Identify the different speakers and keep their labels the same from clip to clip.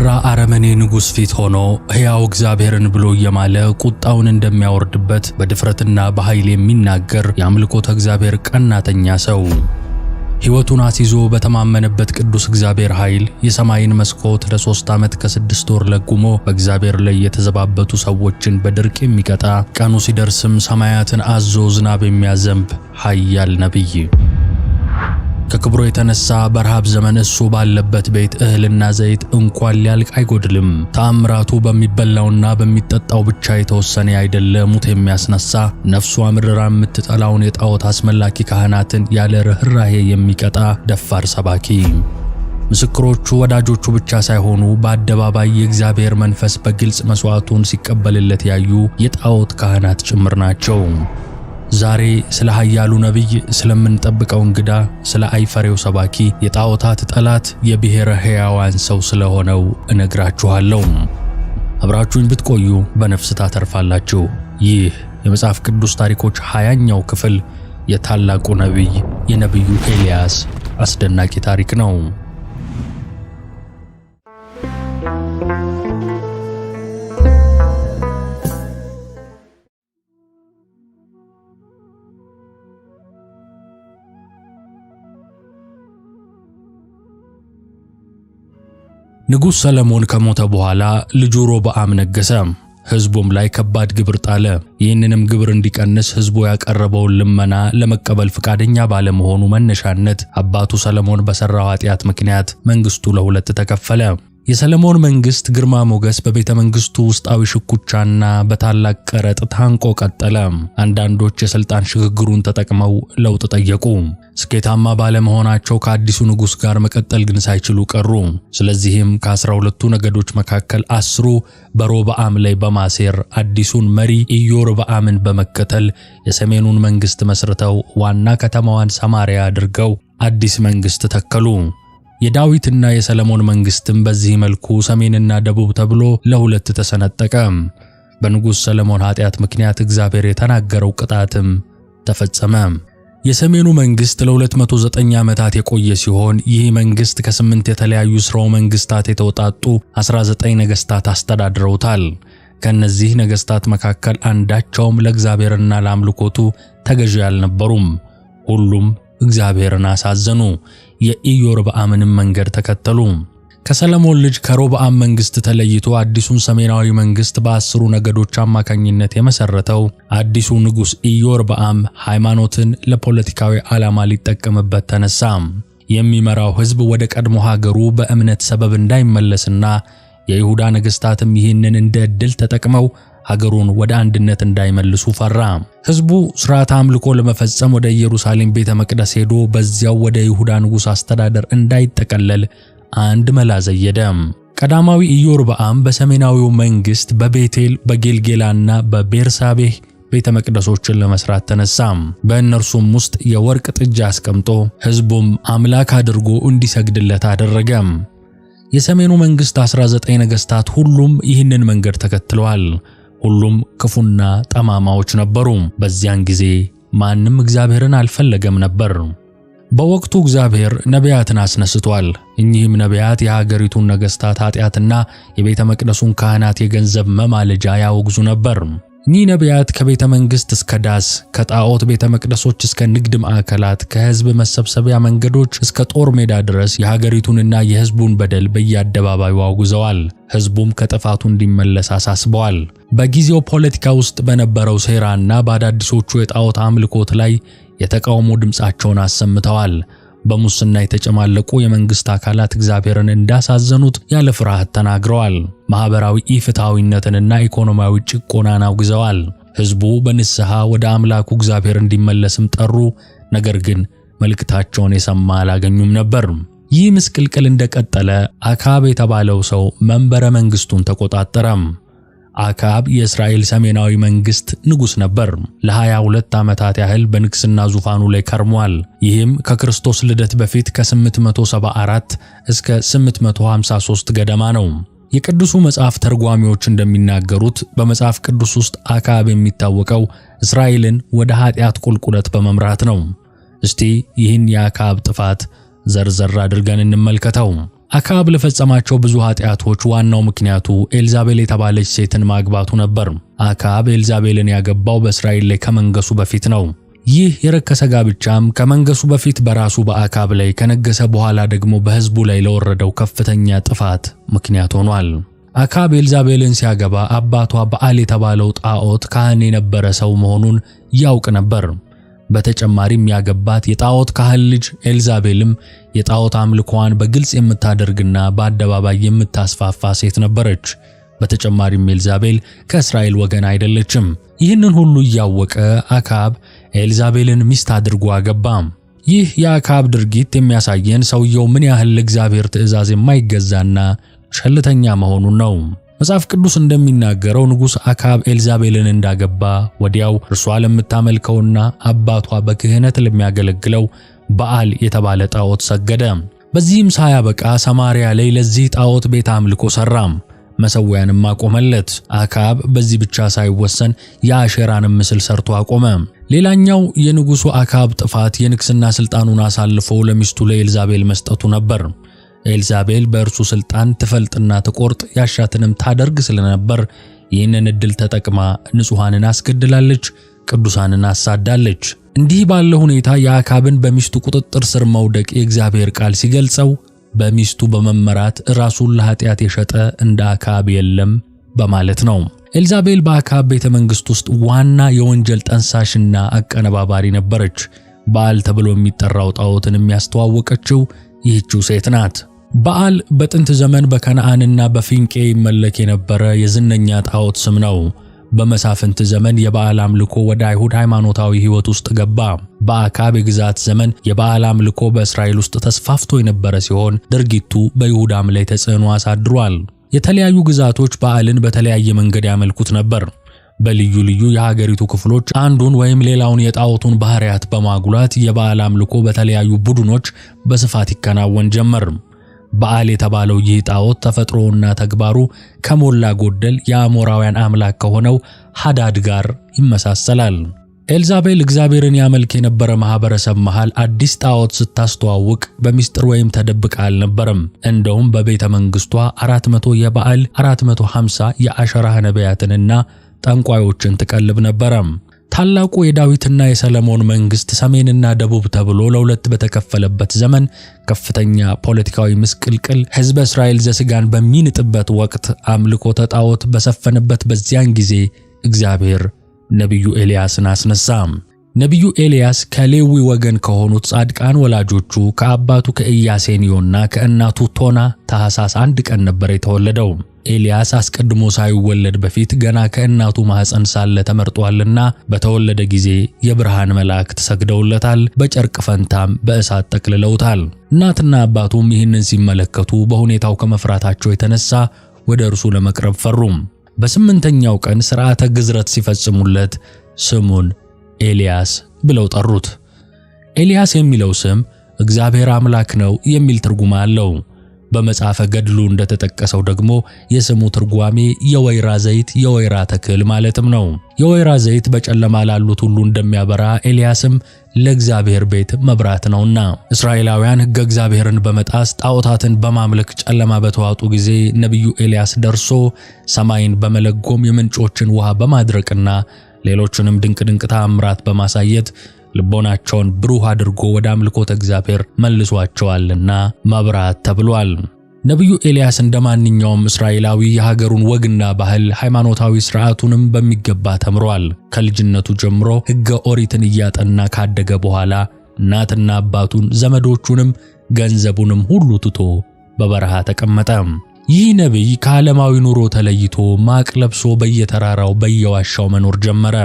Speaker 1: በሚያስፈራ አረመኔ ንጉሥ ፊት ሆኖ ሕያው እግዚአብሔርን ብሎ እየማለ ቁጣውን እንደሚያወርድበት በድፍረትና በኃይል የሚናገር የአምልኮተ እግዚአብሔር ቀናተኛ ሰው ሕይወቱን አስይዞ በተማመነበት ቅዱስ እግዚአብሔር ኃይል የሰማይን መስኮት ለ3 ዓመት ከ6 ወር ለጉሞ በእግዚአብሔር ላይ የተዘባበቱ ሰዎችን በድርቅ የሚቀጣ ቀኑ ሲደርስም ሰማያትን አዞ ዝናብ የሚያዘንብ ኃያል ነቢይ ከክብሩ የተነሳ በረሃብ ዘመን እሱ ባለበት ቤት እህልና ዘይት እንኳን ሊያልቅ አይጎድልም። ተአምራቱ በሚበላውና በሚጠጣው ብቻ የተወሰነ አይደለ። ሙት የሚያስነሳ ነፍሱ አምርራ የምትጠላውን የጣዖት አስመላኪ ካህናትን ያለ ርኅራኄ የሚቀጣ ደፋር ሰባኪ። ምስክሮቹ ወዳጆቹ ብቻ ሳይሆኑ በአደባባይ የእግዚአብሔር መንፈስ በግልጽ መስዋዕቱን ሲቀበልለት ያዩ የጣዖት ካህናት ጭምር ናቸው። ዛሬ ስለ ኃያሉ ነቢይ፣ ስለምንጠብቀው እንግዳ፣ ስለ አይፈሬው ሰባኪ፣ የጣዖታት ጠላት፣ የብሔረ ሕያዋን ሰው ስለሆነው እነግራችኋለሁ። አብራችሁኝ ብትቆዩ በነፍስ ታተርፋላችሁ። ይህ የመጽሐፍ ቅዱስ ታሪኮች 20ኛው ክፍል የታላቁ ነቢይ የነቢዩ ኤልያስ አስደናቂ ታሪክ ነው። ንጉሥ ሰለሞን ከሞተ በኋላ ልጁ ሮብዓም ነገሠ። ሕዝቡም ላይ ከባድ ግብር ጣለ። ይህንንም ግብር እንዲቀንስ ሕዝቡ ያቀረበውን ልመና ለመቀበል ፈቃደኛ ባለመሆኑ መነሻነት አባቱ ሰለሞን በሠራው ኃጢአት ምክንያት መንግሥቱ ለሁለት ተከፈለ። የሰለሞን መንግሥት ግርማ ሞገስ በቤተ መንግሥቱ ውስጣዊ ሽኩቻና በታላቅ ቀረጥ ታንቆ ቀጠለ። አንዳንዶች የሥልጣን ሽግግሩን ተጠቅመው ለውጥ ጠየቁ። ስኬታማ ባለመሆናቸው ከአዲሱ ንጉሥ ጋር መቀጠል ግን ሳይችሉ ቀሩ። ስለዚህም ከ12ቱ ነገዶች መካከል 10ሩ በሮብዓም ላይ በማሴር አዲሱን መሪ ኢዮርብዓምን በመከተል የሰሜኑን መንግሥት መስርተው ዋና ከተማዋን ሰማርያ አድርገው አዲስ መንግሥት ተከሉ። የዳዊትና የሰለሞን መንግሥትም በዚህ መልኩ ሰሜንና ደቡብ ተብሎ ለሁለት ተሰነጠቀ። በንጉሥ ሰለሞን ኃጢአት ምክንያት እግዚአብሔር የተናገረው ቅጣትም ተፈጸመ። የሰሜኑ መንግሥት ለ209 ዓመታት የቆየ ሲሆን ይህ መንግሥት ከ8 የተለያዩ ሥርወ መንግሥታት የተውጣጡ 19 ነገሥታት አስተዳድረውታል። ከእነዚህ ነገሥታት መካከል አንዳቸውም ለእግዚአብሔርና ለአምልኮቱ ተገዢ አልነበሩም። ሁሉም እግዚአብሔርን አሳዘኑ፣ የኢዮርብዓምንም መንገድ ተከተሉ። ከሰለሞን ልጅ ከሮብዓም መንግሥት ተለይቶ አዲሱን ሰሜናዊ መንግሥት በ10ሩ ነገዶች አማካኝነት የመሠረተው አዲሱ ንጉሥ ኢዮርብዓም ሃይማኖትን ለፖለቲካዊ ዓላማ ሊጠቀምበት ተነሳ። የሚመራው ሕዝብ ወደ ቀድሞ ሀገሩ በእምነት ሰበብ እንዳይመለስና የይሁዳ ነገሥታትም ይህንን እንደ ዕድል ተጠቅመው ሀገሩን ወደ አንድነት እንዳይመልሱ ፈራ። ሕዝቡ ሥርዓተ አምልኮ ለመፈጸም ወደ ኢየሩሳሌም ቤተ መቅደስ ሄዶ በዚያው ወደ ይሁዳ ንጉሥ አስተዳደር እንዳይጠቀለል አንድ መላ ዘየደ። ቀዳማዊ ኢዮርብዓም በሰሜናዊው መንግሥት በቤቴል በጌልጌላና በቤርሳቤህ ቤተ መቅደሶችን ለመስራት ተነሳ። በእነርሱም ውስጥ የወርቅ ጥጃ አስቀምጦ ሕዝቡም አምላክ አድርጎ እንዲሰግድለት አደረገ። የሰሜኑ መንግሥት 19 ነገሥታት ሁሉም ይህንን መንገድ ተከትለዋል። ሁሉም ክፉና ጠማማዎች ነበሩ። በዚያን ጊዜ ማንም እግዚአብሔርን አልፈለገም ነበር። በወቅቱ እግዚአብሔር ነቢያትን አስነስቷል። እኚህም ነቢያት የሀገሪቱን ነገሥታት ኃጢአትና የቤተ መቅደሱን ካህናት የገንዘብ መማለጃ ያወግዙ ነበር። እኚህ ነቢያት ከቤተ መንግሥት እስከ ዳስ፣ ከጣዖት ቤተ መቅደሶች እስከ ንግድ ማዕከላት፣ ከሕዝብ መሰብሰቢያ መንገዶች እስከ ጦር ሜዳ ድረስ የሀገሪቱንና የሕዝቡን በደል በየአደባባዩ አውግዘዋል። ሕዝቡም ከጥፋቱ እንዲመለስ አሳስበዋል። በጊዜው ፖለቲካ ውስጥ በነበረው ሴራና በአዳዲሶቹ የጣዖት አምልኮት ላይ የተቃውሞ ድምፃቸውን አሰምተዋል። በሙስና የተጨማለቁ የመንግሥት አካላት እግዚአብሔርን እንዳሳዘኑት ያለ ፍርሃት ተናግረዋል። ማኅበራዊ ኢፍትሐዊነትንና ኢኮኖሚያዊ ጭቆናን አውግዘዋል። ሕዝቡ በንስሐ ወደ አምላኩ እግዚአብሔር እንዲመለስም ጠሩ። ነገር ግን መልእክታቸውን የሰማ አላገኙም ነበር። ይህ ምስቅልቅል እንደቀጠለ አክዓብ የተባለው ሰው መንበረ መንግሥቱን ተቆጣጠረ። አክዓብ የእስራኤል ሰሜናዊ መንግሥት ንጉሥ ነበር። ለ22 ዓመታት ያህል በንግሥና ዙፋኑ ላይ ከርሟል። ይህም ከክርስቶስ ልደት በፊት ከ874 እስከ 853 ገደማ ነው። የቅዱሱ መጽሐፍ ተርጓሚዎች እንደሚናገሩት በመጽሐፍ ቅዱስ ውስጥ አክዓብ የሚታወቀው እስራኤልን ወደ ኃጢአት ቁልቁለት በመምራት ነው። እስቲ ይህን የአክዓብ ጥፋት ዘርዘር አድርገን እንመልከተው። አክዓብ ለፈጸማቸው ብዙ ኃጢአቶች ዋናው ምክንያቱ ኤልዛቤል የተባለች ሴትን ማግባቱ ነበር። አክዓብ ኤልዛቤልን ያገባው በእስራኤል ላይ ከመንገሱ በፊት ነው። ይህ የረከሰ ጋብቻም ከመንገሱ በፊት በራሱ በአክዓብ ላይ ከነገሰ በኋላ ደግሞ በሕዝቡ ላይ ለወረደው ከፍተኛ ጥፋት ምክንያት ሆኗል። አክዓብ ኤልዛቤልን ሲያገባ አባቷ በዓል የተባለው ጣዖት ካህን የነበረ ሰው መሆኑን ያውቅ ነበር። በተጨማሪም ያገባት የጣዖት ካህን ልጅ ኤልዛቤልም የጣዖት አምልኮዋን በግልጽ የምታደርግና በአደባባይ የምታስፋፋ ሴት ነበረች። በተጨማሪም ኤልዛቤል ከእስራኤል ወገን አይደለችም። ይህንን ሁሉ እያወቀ አክዓብ ኤልዛቤልን ሚስት አድርጎ አገባ። ይህ የአክዓብ ድርጊት የሚያሳየን ሰውየው ምን ያህል ለእግዚአብሔር ትእዛዝ የማይገዛና ቸልተኛ መሆኑን ነው። መጽሐፍ ቅዱስ እንደሚናገረው ንጉሥ አክዓብ ኤልዛቤልን እንዳገባ ወዲያው እርሷ ለምታመልከውና አባቷ በክህነት ለሚያገለግለው በዓል የተባለ ጣዖት ሰገደ። በዚህም ሳያበቃ ሰማርያ ላይ ለዚህ ጣዖት ቤት አምልኮ ሠራም፣ መሠዊያንም አቆመለት። አክዓብ በዚህ ብቻ ሳይወሰን የአሼራንም ምስል ሠርቶ አቆመ። ሌላኛው የንጉሡ አክዓብ ጥፋት የንግሥና ሥልጣኑን አሳልፎ ለሚስቱ ለኤልዛቤል መስጠቱ ነበር። ኤልዛቤል በእርሱ ሥልጣን ትፈልጥና ትቆርጥ ያሻትንም ታደርግ ስለነበር ይህንን ዕድል ተጠቅማ ንጹሐንን አስገድላለች፣ ቅዱሳንን አሳዳለች። እንዲህ ባለ ሁኔታ የአክዓብን በሚስቱ ቁጥጥር ስር መውደቅ የእግዚአብሔር ቃል ሲገልጸው በሚስቱ በመመራት ራሱን ለኃጢአት የሸጠ እንደ አክዓብ የለም በማለት ነው። ኤልዛቤል በአክዓብ ቤተ መንግሥት ውስጥ ዋና የወንጀል ጠንሳሽና አቀነባባሪ ነበረች። በዓል ተብሎ የሚጠራው ጣዖትን የሚያስተዋወቀችው ይህችው ሴት ናት። በዓል በጥንት ዘመን በከነዓንና በፊንቄ ይመለክ የነበረ የዝነኛ ጣዖት ስም ነው። በመሳፍንት ዘመን የበዓል አምልኮ ወደ አይሁድ ሃይማኖታዊ ሕይወት ውስጥ ገባ። በአክዓብ የግዛት ዘመን የበዓል አምልኮ በእስራኤል ውስጥ ተስፋፍቶ የነበረ ሲሆን ድርጊቱ በይሁዳም ላይ ተጽዕኖ አሳድሯል። የተለያዩ ግዛቶች በዓልን በተለያየ መንገድ ያመልኩት ነበር። በልዩ ልዩ የሀገሪቱ ክፍሎች አንዱን ወይም ሌላውን የጣዖቱን ባህሪያት በማጉላት የበዓል አምልኮ በተለያዩ ቡድኖች በስፋት ይከናወን ጀመር። በዓል የተባለው ይህ ጣዖት ተፈጥሮና ተግባሩ ከሞላ ጎደል የአሞራውያን አምላክ ከሆነው ሃዳድ ጋር ይመሳሰላል። ኤልዛቤል እግዚአብሔርን ያመልክ የነበረ ማህበረሰብ መሃል አዲስ ጣዖት ስታስተዋውቅ በሚስጥር ወይም ተደብቃ አልነበረም። እንደውም በቤተ መንግስቷ 400 የበዓል 450 የአሸራ ነቢያትንና ጠንቋዮችን ትቀልብ ነበረ። ታላቁ የዳዊትና የሰለሞን መንግስት ሰሜንና ደቡብ ተብሎ ለሁለት በተከፈለበት ዘመን ከፍተኛ ፖለቲካዊ ምስቅልቅል ሕዝበ እስራኤል ዘሥጋን በሚንጥበት ወቅት አምልኮተ ጣዖት በሰፈነበት በዚያን ጊዜ እግዚአብሔር ነቢዩ ኤልያስን አስነሳ። ነቢዩ ኤልያስ ከሌዊ ወገን ከሆኑት ጻድቃን ወላጆቹ ከአባቱ ከኢያሴንዮና ከእናቱ ቶና ታኅሳስ 1 ቀን ነበር የተወለደው። ኤልያስ አስቀድሞ ሳይወለድ በፊት ገና ከእናቱ ማኅፀን ሳለ ተመርጧልና በተወለደ ጊዜ የብርሃን መላእክት ሰግደውለታል፣ በጨርቅ ፈንታም በእሳት ጠቅልለውታል። እናትና አባቱም ይህንን ሲመለከቱ በሁኔታው ከመፍራታቸው የተነሳ ወደ እርሱ ለመቅረብ ፈሩም። በስምንተኛው ቀን ሥርዓተ ግዝረት ሲፈጽሙለት ስሙን ኤልያስ ብለው ጠሩት። ኤልያስ የሚለው ስም እግዚአብሔር አምላክ ነው የሚል ትርጉም አለው። በመጽሐፈ ገድሉ እንደተጠቀሰው ደግሞ የስሙ ትርጓሜ የወይራ ዘይት፣ የወይራ ተክል ማለትም ነው። የወይራ ዘይት በጨለማ ላሉት ሁሉ እንደሚያበራ ኤልያስም ለእግዚአብሔር ቤት መብራት ነውና። እስራኤላውያን ሕገ እግዚአብሔርን በመጣስ ጣዖታትን በማምለክ ጨለማ በተዋጡ ጊዜ ነቢዩ ኤልያስ ደርሶ ሰማይን በመለጎም የምንጮችን ውሃ በማድረቅና ሌሎችንም ድንቅ ተአምራት በማሳየት ልቦናቸውን ብሩህ አድርጎ ወደ አምልኮተ እግዚአብሔር መልሷቸዋልና መብራት ተብሏል። ነቢዩ ኤልያስ እንደማንኛውም እስራኤላዊ የሀገሩን ወግና ባህል፣ ሃይማኖታዊ ሥርዓቱንም በሚገባ ተምሯል። ከልጅነቱ ጀምሮ ሕገ ኦሪትን እያጠና ካደገ በኋላ እናትና አባቱን ዘመዶቹንም ገንዘቡንም ሁሉ ትቶ በበረሃ ተቀመጠ። ይህ ነቢይ ከዓለማዊ ኑሮ ተለይቶ ማቅ ለብሶ በየተራራው በየዋሻው መኖር ጀመረ።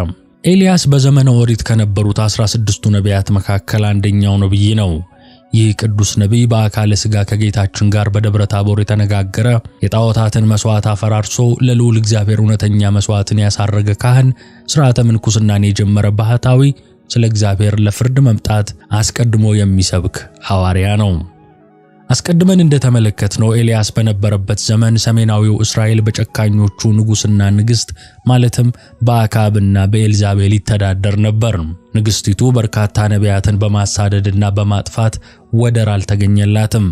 Speaker 1: ኤልያስ በዘመነ ኦሪት ከነበሩት 16ቱ ነቢያት መካከል አንደኛው ነቢይ ነው። ይህ ቅዱስ ነቢይ በአካለ ሥጋ ከጌታችን ጋር በደብረ ታቦር የተነጋገረ፣ የጣዖታትን መሥዋዕት አፈራርሶ ለልዑል እግዚአብሔር እውነተኛ መሥዋዕትን ያሳረገ ካህን፣ ሥርዓተ ምንኩስናን የጀመረ ባህታዊ፣ ስለ እግዚአብሔር ለፍርድ መምጣት አስቀድሞ የሚሰብክ ሐዋርያ ነው። አስቀድመን እንደተመለከትነው ኤልያስ በነበረበት ዘመን ሰሜናዊው እስራኤል በጨካኞቹ ንጉሥና ንግሥት ማለትም በአክዓብና በኤልዛቤል ይተዳደር ነበር። ንግሥቲቱ በርካታ ነቢያትን በማሳደድና በማጥፋት ወደር አልተገኘላትም።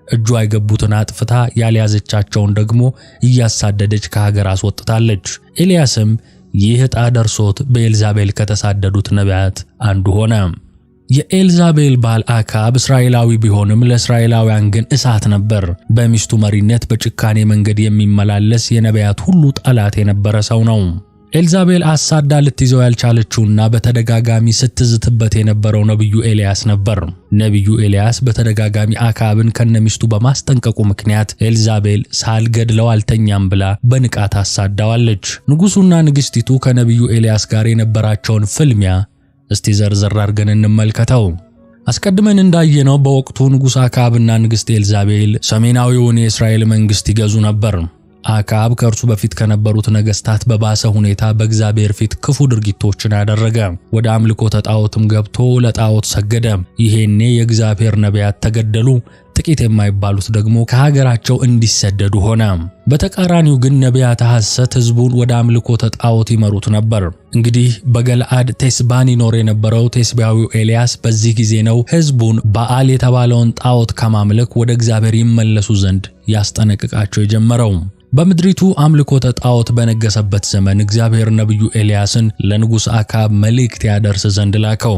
Speaker 1: እጇ የገቡትን አጥፍታ ያልያዘቻቸውን ደግሞ እያሳደደች ከሀገር አስወጥታለች። ኤልያስም ይህ ዕጣ ደርሶት በኤልዛቤል ከተሳደዱት ነቢያት አንዱ ሆነ። የኤልዛቤል ባል አካብ እስራኤላዊ ቢሆንም ለእስራኤላውያን ግን እሳት ነበር። በሚስቱ መሪነት በጭካኔ መንገድ የሚመላለስ የነቢያት ሁሉ ጠላት የነበረ ሰው ነው። ኤልዛቤል አሳዳ ልትይዘው ያልቻለችውና በተደጋጋሚ ስትዝትበት የነበረው ነቢዩ ኤልያስ ነበር። ነቢዩ ኤልያስ በተደጋጋሚ አካብን ከነሚስቱ በማስጠንቀቁ ምክንያት ኤልዛቤል ሳልገድለው አልተኛም ብላ በንቃት አሳዳዋለች። ንጉሡና ንግሥቲቱ ከነቢዩ ኤልያስ ጋር የነበራቸውን ፍልሚያ እስቲ ዘርዘር አድርገን እንመልከተው። አስቀድመን እንዳየነው በወቅቱ ንጉሥ አካብና ንግሥት ኤልዛቤል ሰሜናዊውን የእስራኤል መንግሥት ይገዙ ነበር። አካብ ከእርሱ በፊት ከነበሩት ነገሥታት በባሰ ሁኔታ በእግዚአብሔር ፊት ክፉ ድርጊቶችን አደረገ። ወደ አምልኮተ ጣዖትም ገብቶ ለጣዖት ሰገደ። ይሄኔ የእግዚአብሔር ነቢያት ተገደሉ። ጥቂት የማይባሉት ደግሞ ከሀገራቸው እንዲሰደዱ ሆነ። በተቃራኒው ግን ነቢያተ ሐሰት ሕዝቡን ወደ አምልኮተ ጣዖት ይመሩት ነበር። እንግዲህ በገለዓድ ቴስባን ይኖር የነበረው ቴስቢያዊው ኤልያስ በዚህ ጊዜ ነው ሕዝቡን በዓል የተባለውን ጣዖት ከማምለክ ወደ እግዚአብሔር ይመለሱ ዘንድ ያስጠነቅቃቸው የጀመረው። በምድሪቱ አምልኮተ ጣዖት በነገሰበት ዘመን እግዚአብሔር ነቢዩ ኤልያስን ለንጉሥ አካብ መልእክት ያደርስ ዘንድ ላከው።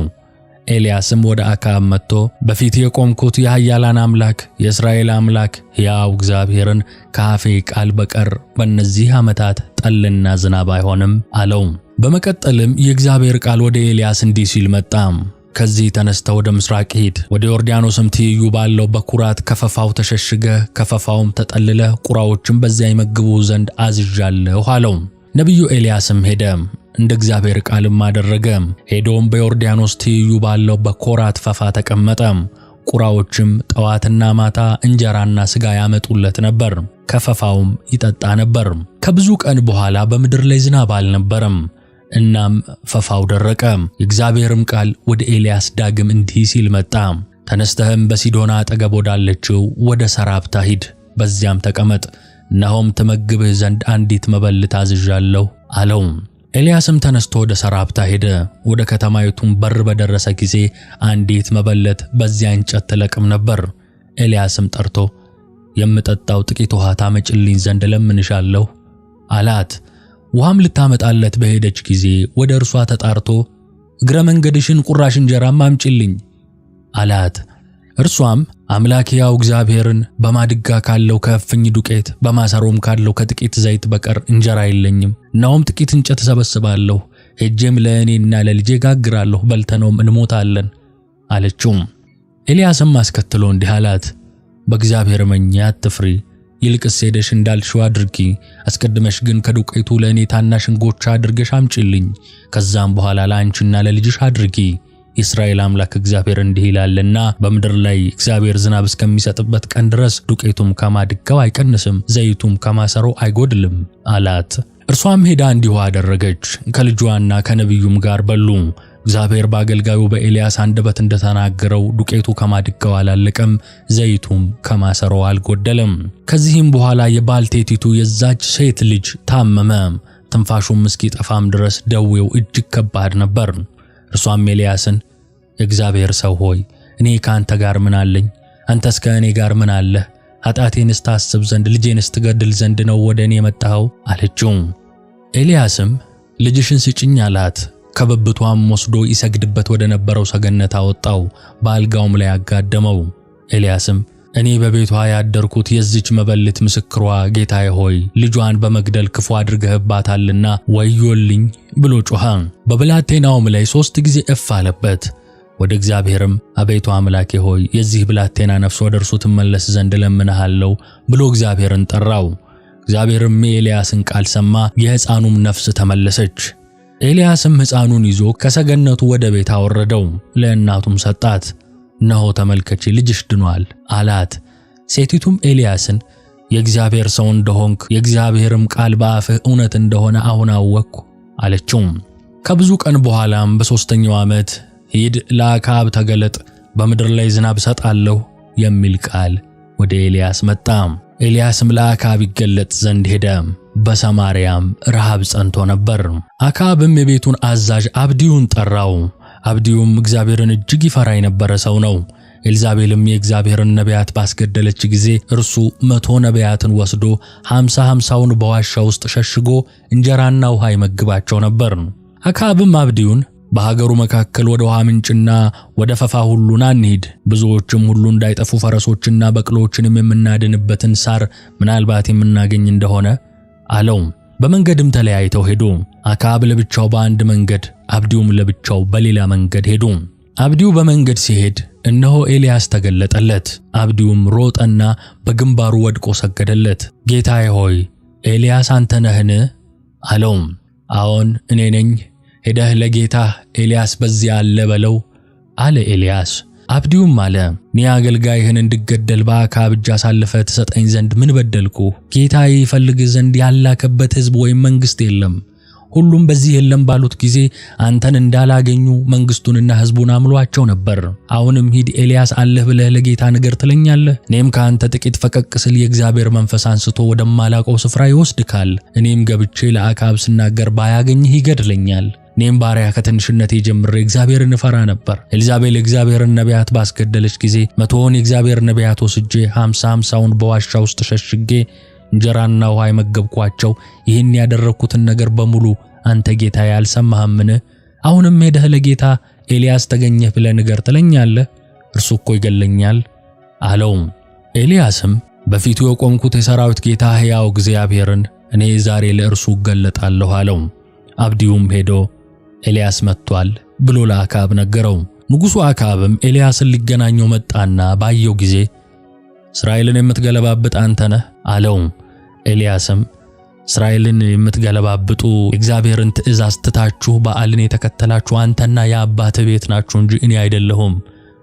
Speaker 1: ኤልያስም ወደ አካብ መጥቶ በፊት የቆምኩት የኃያላን አምላክ የእስራኤል አምላክ ሕያው እግዚአብሔርን ከአፌ ቃል በቀር በእነዚህ ዓመታት ጠልና ዝናብ አይሆንም አለው። በመቀጠልም የእግዚአብሔር ቃል ወደ ኤልያስ እንዲህ ሲል መጣ። ከዚህ ተነስተህ ወደ ምስራቅ ሂድ፣ ወደ ዮርዳኖስም ትይዩ ባለው በኩራት ከፈፋው ተሸሽገህ ከፈፋውም ተጠልለህ ቁራዎችም በዚያ ይመግቡ ዘንድ አዝዣለሁ አለው። ነቢዩ ኤልያስም ሄደ፣ እንደ እግዚአብሔር ቃልም አደረገ። ሄዶም በዮርዳኖስ ትይዩ ባለው በኮራት ፈፋ ተቀመጠ። ቁራዎችም ጠዋትና ማታ እንጀራና ሥጋ ያመጡለት ነበር፣ ከፈፋውም ይጠጣ ነበር። ከብዙ ቀን በኋላ በምድር ላይ ዝናብ አልነበረም። እናም ፈፋው ደረቀ። የእግዚአብሔርም ቃል ወደ ኤልያስ ዳግም እንዲህ ሲል መጣ። ተነስተህም በሲዶና አጠገብ ወዳለችው ወደ ሰራፕታ ሂድ፣ በዚያም ተቀመጥ፣ እነሆም ትመግብህ ዘንድ አንዲት መበለት አዝዣለሁ አለው። ኤልያስም ተነስቶ ወደ ሰራፕታ ሄደ። ወደ ከተማይቱም በር በደረሰ ጊዜ አንዲት መበለት በዚያ እንጨት ትለቅም ነበር። ኤልያስም ጠርቶ የምጠጣው ጥቂት ውሃ ታመጭልኝ ዘንድ እለምንሻለሁ አላት። ውሃም ልታመጣለት በሄደች ጊዜ ወደ እርሷ ተጣርቶ እግረ መንገድሽን ቁራሽ እንጀራም አምጪልኝ አላት። እርሷም አምላኬ ያው እግዚአብሔርን በማድጋ ካለው ከእፍኝ ዱቄት በማሰሮም ካለው ከጥቂት ዘይት በቀር እንጀራ የለኝም። እናውም ጥቂት እንጨት ሰበስባለሁ፣ ሄጄም ለእኔና ለልጄ ጋግራለሁ፣ በልተነውም እንሞታለን አለችው። ኤልያስም አስከትሎ እንዲህ አላት፣ በእግዚአብሔር እመኚ፣ አትፍሪ። ይልቅስ ሄደሽ እንዳልሽው አድርጊ። አስቀድመሽ ግን ከዱቄቱ ለእኔ ታናሽ እንጎቻ አድርገሽ አምጪልኝ። ከዛም በኋላ ለአንቺና ለልጅሽ አድርጊ። የእስራኤል አምላክ እግዚአብሔር እንዲህ ይላልና በምድር ላይ እግዚአብሔር ዝናብ እስከሚሰጥበት ቀን ድረስ ዱቄቱም ከማድጋው አይቀንስም፣ ዘይቱም ከማሰሮ አይጎድልም አላት። እርሷም ሄዳ እንዲሁ አደረገች። ከልጇና ከነቢዩም ጋር በሉ። እግዚአብሔር በአገልጋዩ በኤልያስ አንደበት እንደተናገረው ዱቄቱ ከማድጋው አላለቀም፣ ዘይቱም ከማሰሮ አልጎደለም። ከዚህም በኋላ የባልቴቲቱ የዛች ሴት ልጅ ታመመ። ትንፋሹም እስኪጠፋም ድረስ ደዌው እጅግ ከባድ ነበር። እርሷም ኤልያስን የእግዚአብሔር ሰው ሆይ እኔ ከአንተ ጋር ምን አለኝ? አንተስ ከእኔ ጋር ምን አለህ? ኃጢአቴንስ ታስብ ዘንድ ልጄንስ ትገድል ዘንድ ነው ወደ እኔ የመጣኸው አለችው። ኤልያስም ልጅሽን ስጭኝ አላት። ከብብቷም ወስዶ ይሰግድበት ወደ ነበረው ሰገነት አወጣው፣ በአልጋውም ላይ አጋደመው። ኤልያስም እኔ በቤቷ ያደርኩት የዚች መበለት ምስክሯ ጌታዬ ሆይ ልጇን በመግደል ክፉ አድርገህባታልና ወዮልኝ ብሎ ጮኸ። በብላቴናውም ላይ 3 ጊዜ እፍ አለበት። ወደ እግዚአብሔርም አቤቱ አምላኬ ሆይ የዚህ ብላቴና ነፍስ ወደ እርሱ ትመለስ ዘንድ እለምንሃለሁ ብሎ እግዚአብሔርን ጠራው። እግዚአብሔርም የኤልያስን ቃል ሰማ፣ የሕፃኑም ነፍስ ተመለሰች። ኤልያስም ሕፃኑን ይዞ ከሰገነቱ ወደ ቤት አወረደው፣ ለእናቱም ሰጣት። እነሆ ተመልከቺ ልጅሽ ድኗል አላት። ሴቲቱም ኤልያስን የእግዚአብሔር ሰው እንደሆንክ የእግዚአብሔርም ቃል በአፍህ እውነት እንደሆነ አሁን አወቅኩ አለችው። ከብዙ ቀን በኋላም በ3ኛው ዓመት ሂድ ለአካብ ተገለጥ፣ በምድር ላይ ዝናብ ሰጣለሁ የሚል ቃል ወደ ኤልያስ መጣ። ኤልያስም ለአካብ ይገለጥ ዘንድ ሄደ። በሰማርያም ረሃብ ጸንቶ ነበር። አካብም የቤቱን አዛዥ አብድዩን ጠራው። አብድዩም እግዚአብሔርን እጅግ ይፈራ የነበረ ሰው ነው። ኤልዛቤልም የእግዚአብሔርን ነቢያት ባስገደለች ጊዜ እርሱ 100 ነቢያትን ወስዶ 50 በዋሻ ውስጥ ሸሽጎ እንጀራና ውሃ ይመግባቸው ነበር። አክዓብም አብድዩን በሀገሩ መካከል ወደ ውሃ ምንጭና ወደ ፈፋ ሁሉ ና እንሂድ፣ ብዙዎችም ሁሉ እንዳይጠፉ ፈረሶችና በቅሎችንም የምናድንበትን ሳር ምናልባት የምናገኝ እንደሆነ አለው። በመንገድም ተለያይተው ሄዱ። አክዓብ ለብቻው በአንድ መንገድ፣ አብድዩም ለብቻው በሌላ መንገድ ሄዱ። አብድዩ በመንገድ ሲሄድ እነሆ ኤልያስ ተገለጠለት። አብድዩም ሮጠና በግንባሩ ወድቆ ሰገደለት። ጌታዬ ሆይ ኤልያስ አንተ ነህን? አለው። አዎን እኔ ነኝ፣ ሄደህ ለጌታህ ኤልያስ በዚያ አለ በለው አለ ኤልያስ። አብድዩም አለ፣ እኔ አገልጋይህን እንድገደል በአክዓብ እጅ አሳልፈህ ትሰጠኝ ዘንድ ምን በደልኩ? ጌታዬ ይፈልግህ ዘንድ ያላከበት ሕዝብ ወይም መንግሥት የለም። ሁሉም በዚህ የለም ባሉት ጊዜ አንተን እንዳላገኙ መንግሥቱንና ሕዝቡን አምሏቸው ነበር። አሁንም ሂድ ኤልያስ አለህ ብለህ ለጌታ ንገር ትለኛለህ? እኔም ከአንተ ጥቂት ፈቀቅ ስል የእግዚአብሔር መንፈስ አንስቶ ወደማላቀው ስፍራ ይወስድካል። እኔም ገብቼ ለአክዓብ ስናገር ባያገኝህ ይገድለኛል። እኔም ባሪያ ከትንሽነቴ ጀምሬ እግዚአብሔርን እፈራ ነበር። ኤልዛቤል የእግዚአብሔርን ነቢያት ባስገደለች ጊዜ 100 የእግዚአብሔር ነቢያት ወስጄ 50 በዋሻ ውስጥ ሸሽጌ እንጀራና ውሃ የመገብኳቸው ይህን ያደረግኩትን ነገር በሙሉ አንተ ጌታዬ አልሰማህምን? አሁንም ሄደህ ለጌታ ኤልያስ ተገኘህ ብለህ ንገር ትለኛለህ? እርሱ እኮ ይገለኛል አለው። ኤልያስም በፊቱ የቆምኩት የሰራዊት ጌታ ሕያው እግዚአብሔርን እኔ ዛሬ ለእርሱ እገለጣለሁ አለው። አብድዩም ሄዶ ኤልያስ መጥቷል ብሎ ለአክዓብ ነገረው። ንጉሡ አክዓብም ኤልያስን ሊገናኘው መጣና ባየው ጊዜ እስራኤልን የምትገለባብጥ አንተ ነህ አለው። ኤልያስም እስራኤልን የምትገለባብጡ የእግዚአብሔርን ትእዛዝ ትታችሁ በዓልን የተከተላችሁ አንተና የአባትህ ቤት ናችሁ እንጂ እኔ አይደለሁም።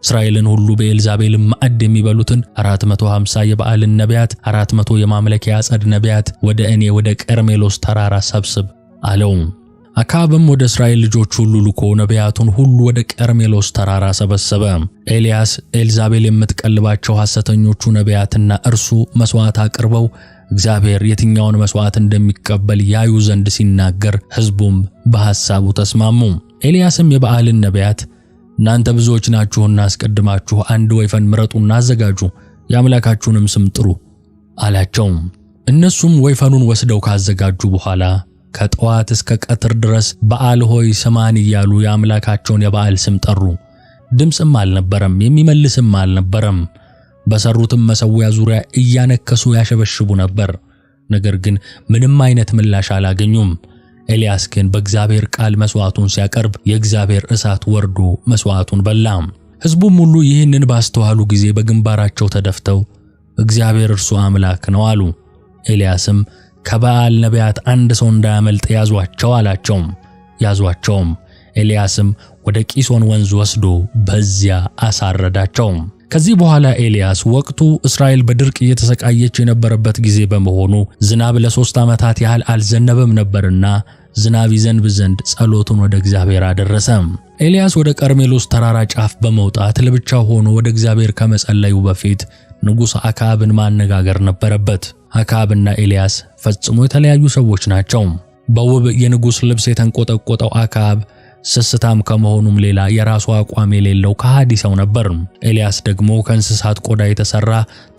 Speaker 1: እስራኤልን ሁሉ በኤልዛቤልም ማዕድ የሚበሉትን 450 የበዓልን ነቢያት 400 የማምለኪያ ዐፀድ ነቢያት ወደ እኔ ወደ ቀርሜሎስ ተራራ ሰብስብ አለው። አክዓብም ወደ እስራኤል ልጆች ሁሉ ልኮ ነቢያቱን ሁሉ ወደ ቀርሜሎስ ተራራ ሰበሰበ። ኤልያስ ኤልዛቤል የምትቀልባቸው ሐሰተኞቹ ነቢያትና እርሱ መሥዋዕት አቅርበው እግዚአብሔር የትኛውን መሥዋዕት እንደሚቀበል ያዩ ዘንድ ሲናገር ሕዝቡም በሐሳቡ ተስማሙ። ኤልያስም የበዓልን ነቢያት እናንተ ብዙዎች ናችሁና አስቀድማችሁ አንድ ወይፈን ምረጡና አዘጋጁ፣ የአምላካችሁንም ስም ጥሩ አላቸው። እነሱም ወይፈኑን ወስደው ካዘጋጁ በኋላ ከጠዋት እስከ ቀትር ድረስ በዓል ሆይ ስማን እያሉ የአምላካቸውን የበዓል ስም ጠሩ። ድምፅም አልነበረም፣ የሚመልስም አልነበረም። በሰሩትም መሠዊያ ዙሪያ እያነከሱ ያሸበሽቡ ነበር። ነገር ግን ምንም አይነት ምላሽ አላገኙም። ኤልያስ ግን በእግዚአብሔር ቃል መሥዋዕቱን ሲያቀርብ የእግዚአብሔር እሳት ወርዶ መሥዋዕቱን በላ። ሕዝቡም ሁሉ ይህንን ባስተዋሉ ጊዜ በግንባራቸው ተደፍተው እግዚአብሔር እርሱ አምላክ ነው አሉ። ኤልያስም ከበዓል ነቢያት አንድ ሰው እንዳያመልጥ ያዟቸው አላቸው። ያዟቸውም። ኤልያስም ወደ ቂሶን ወንዝ ወስዶ በዚያ አሳረዳቸው። ከዚህ በኋላ ኤልያስ ወቅቱ እስራኤል በድርቅ እየተሰቃየች የነበረበት ጊዜ በመሆኑ ዝናብ ለ3 ዓመታት ያህል አልዘነበም ነበርና ዝናብ ይዘንብ ዘንድ ጸሎቱን ወደ እግዚአብሔር አደረሰ። ኤልያስ ወደ ቀርሜሎስ ተራራ ጫፍ በመውጣት ለብቻው ሆኖ ወደ እግዚአብሔር ከመጸለዩ በፊት ንጉሥ አክዓብን ማነጋገር ነበረበት። አክዓብና ኤልያስ ፈጽሞ የተለያዩ ሰዎች ናቸው። በውብ የንጉሥ ልብስ የተንቆጠቆጠው አክዓብ ስስታም ከመሆኑም ሌላ የራሱ አቋም የሌለው ከሃዲ ሰው ነበር። ኤልያስ ደግሞ ከእንስሳት ቆዳ የተሰራ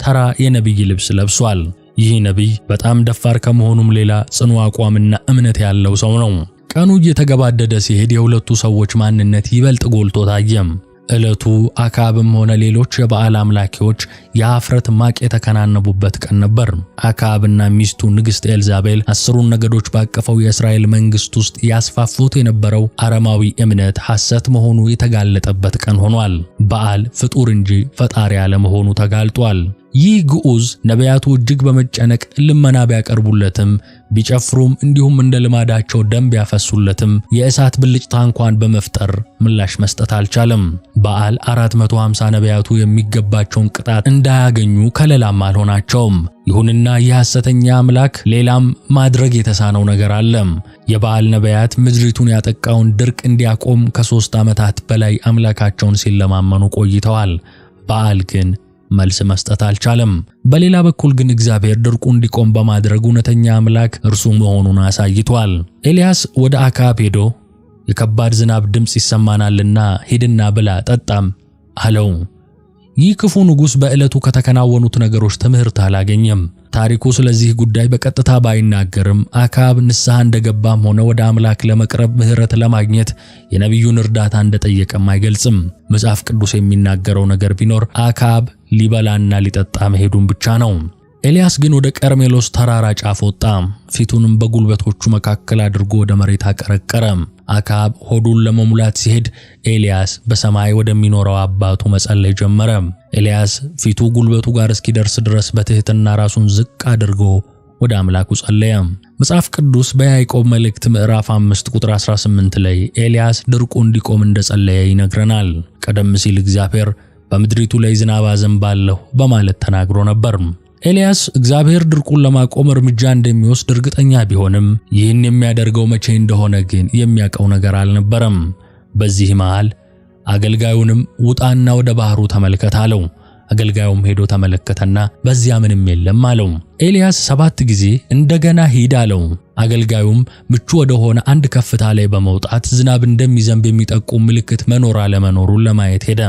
Speaker 1: ተራ የነቢይ ልብስ ለብሷል። ይህ ነቢይ በጣም ደፋር ከመሆኑም ሌላ ጽኑ አቋምና እምነት ያለው ሰው ነው። ቀኑ እየተገባደደ ሲሄድ የሁለቱ ሰዎች ማንነት ይበልጥ ጎልቶ ታየም። ዕለቱ አክዓብም ሆነ ሌሎች የበዓል አምላኪዎች የአፍረት ማቅ የተከናነቡበት ቀን ነበር። አክዓብና ሚስቱ ንግሥት ኤልዛቤል 10ሩን ነገዶች ባቀፈው የእስራኤል መንግሥት ውስጥ ያስፋፉት የነበረው አረማዊ እምነት ሐሰት መሆኑ የተጋለጠበት ቀን ሆኗል። በዓል ፍጡር እንጂ ፈጣሪ አለመሆኑ ተጋልጧል። ይህ ግዑዝ ነቢያቱ እጅግ በመጨነቅ ልመና ቢያቀርቡለትም ቢጨፍሩም እንዲሁም እንደ ልማዳቸው ደም ቢያፈሱለትም የእሳት ብልጭታ እንኳን በመፍጠር ምላሽ መስጠት አልቻለም። በዓል 450 ነቢያቱ የሚገባቸውን ቅጣት እንዳያገኙ ከለላም አልሆናቸውም። ይሁንና ይህ ሐሰተኛ አምላክ ሌላም ማድረግ የተሳነው ነገር አለ። የበዓል ነቢያት ምድሪቱን ያጠቃውን ድርቅ እንዲያቆም ከ3 ዓመታት በላይ አምላካቸውን ሲለማመኑ ቆይተዋል። በዓል ግን መልስ መስጠት አልቻለም። በሌላ በኩል ግን እግዚአብሔር ድርቁ እንዲቆም በማድረግ እውነተኛ አምላክ እርሱ መሆኑን አሳይቷል። ኤልያስ ወደ አክዓብ ሄዶ የከባድ ዝናብ ድምፅ ይሰማናልና ሂድና ብላ ጠጣም አለው። ይህ ክፉ ንጉሥ በዕለቱ ከተከናወኑት ነገሮች ትምህርት አላገኘም። ታሪኩ ስለዚህ ጉዳይ በቀጥታ ባይናገርም አክዓብ ንስሐ እንደገባም ሆነ ወደ አምላክ ለመቅረብ ምሕረት ለማግኘት የነቢዩን እርዳታ እንደጠየቀም አይገልጽም። መጽሐፍ ቅዱስ የሚናገረው ነገር ቢኖር አክዓብ ሊበላና ሊጠጣ መሄዱን ብቻ ነው። ኤልያስ ግን ወደ ቀርሜሎስ ተራራ ጫፍ ወጣ። ፊቱንም በጉልበቶቹ መካከል አድርጎ ወደ መሬት አቀረቀረ። አክዓብ ሆዱን ለመሙላት ሲሄድ ኤልያስ በሰማይ ወደሚኖረው አባቱ መጸለይ ጀመረ። ኤልያስ ፊቱ ጉልበቱ ጋር እስኪደርስ ድረስ በትሕትና ራሱን ዝቅ አድርጎ ወደ አምላኩ ጸለየ። መጽሐፍ ቅዱስ በያዕቆብ መልእክት ምዕራፍ 5 ቁጥር 18 ላይ ኤልያስ ድርቁ እንዲቆም እንደጸለየ ይነግረናል። ቀደም ሲል እግዚአብሔር በምድሪቱ ላይ ዝናብ አዘንባለሁ በማለት ተናግሮ ነበር። ኤልያስ እግዚአብሔር ድርቁን ለማቆም እርምጃ እንደሚወስድ እርግጠኛ ቢሆንም ይህን የሚያደርገው መቼ እንደሆነ ግን የሚያውቀው ነገር አልነበረም። በዚህ መሃል አገልጋዩንም ውጣና ወደ ባህሩ ተመልከት አለው። አገልጋዩም ሄዶ ተመለከተና በዚያ ምንም የለም አለው። ኤልያስ 7 ጊዜ እንደገና ሂድ አለው። አገልጋዩም ምቹ ወደ ሆነ አንድ ከፍታ ላይ በመውጣት ዝናብ እንደሚዘንብ የሚጠቁም ምልክት መኖር አለመኖሩን ለማየት ሄደ።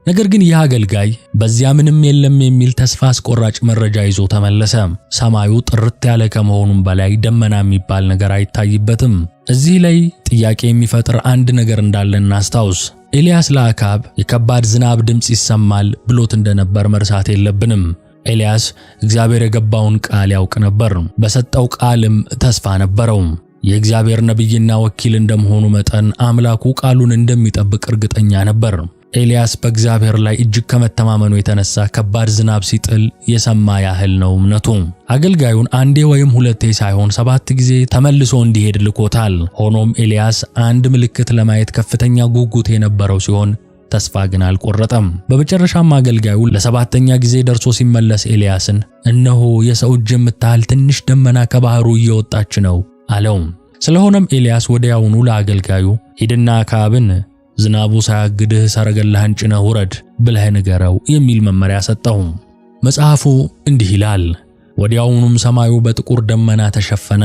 Speaker 1: ነገር ግን ይህ አገልጋይ በዚያ ምንም የለም የሚል ተስፋ አስቆራጭ መረጃ ይዞ ተመለሰ። ሰማዩ ጥርት ያለ ከመሆኑም በላይ ደመና የሚባል ነገር አይታይበትም። እዚህ ላይ ጥያቄ የሚፈጥር አንድ ነገር እንዳለ እናስታውስ። ኤልያስ ለአክዓብ የከባድ ዝናብ ድምፅ ይሰማል ብሎት እንደነበር መርሳት የለብንም። ኤልያስ እግዚአብሔር የገባውን ቃል ያውቅ ነበር። በሰጠው ቃልም ተስፋ ነበረው። የእግዚአብሔር ነቢይና ወኪል እንደመሆኑ መጠን አምላኩ ቃሉን እንደሚጠብቅ እርግጠኛ ነበር። ኤልያስ በእግዚአብሔር ላይ እጅግ ከመተማመኑ የተነሳ ከባድ ዝናብ ሲጥል የሰማ ያህል ነው እምነቱ። አገልጋዩን አንዴ ወይም ሁለቴ ሳይሆን 7 ጊዜ ተመልሶ እንዲሄድ ልኮታል። ሆኖም ኤልያስ አንድ ምልክት ለማየት ከፍተኛ ጉጉት የነበረው ሲሆን ተስፋ ግን አልቆረጠም። በመጨረሻም አገልጋዩ ለ7ኛ ጊዜ ደርሶ ሲመለስ ኤልያስን እነሆ የሰው እጅ የምታህል ትንሽ ደመና ከባህሩ እየወጣች ነው አለው። ስለሆነም ኤልያስ ወዲያውኑ ለአገልጋዩ ሂድና አክዓብን ዝናቡ ሳያግድህ ሰረገላህን ጭነህ ውረድ ብለህ ንገረው የሚል መመሪያ ሰጠው። መጽሐፉ እንዲህ ይላል፣ ወዲያውኑም ሰማዩ በጥቁር ደመና ተሸፈነ፣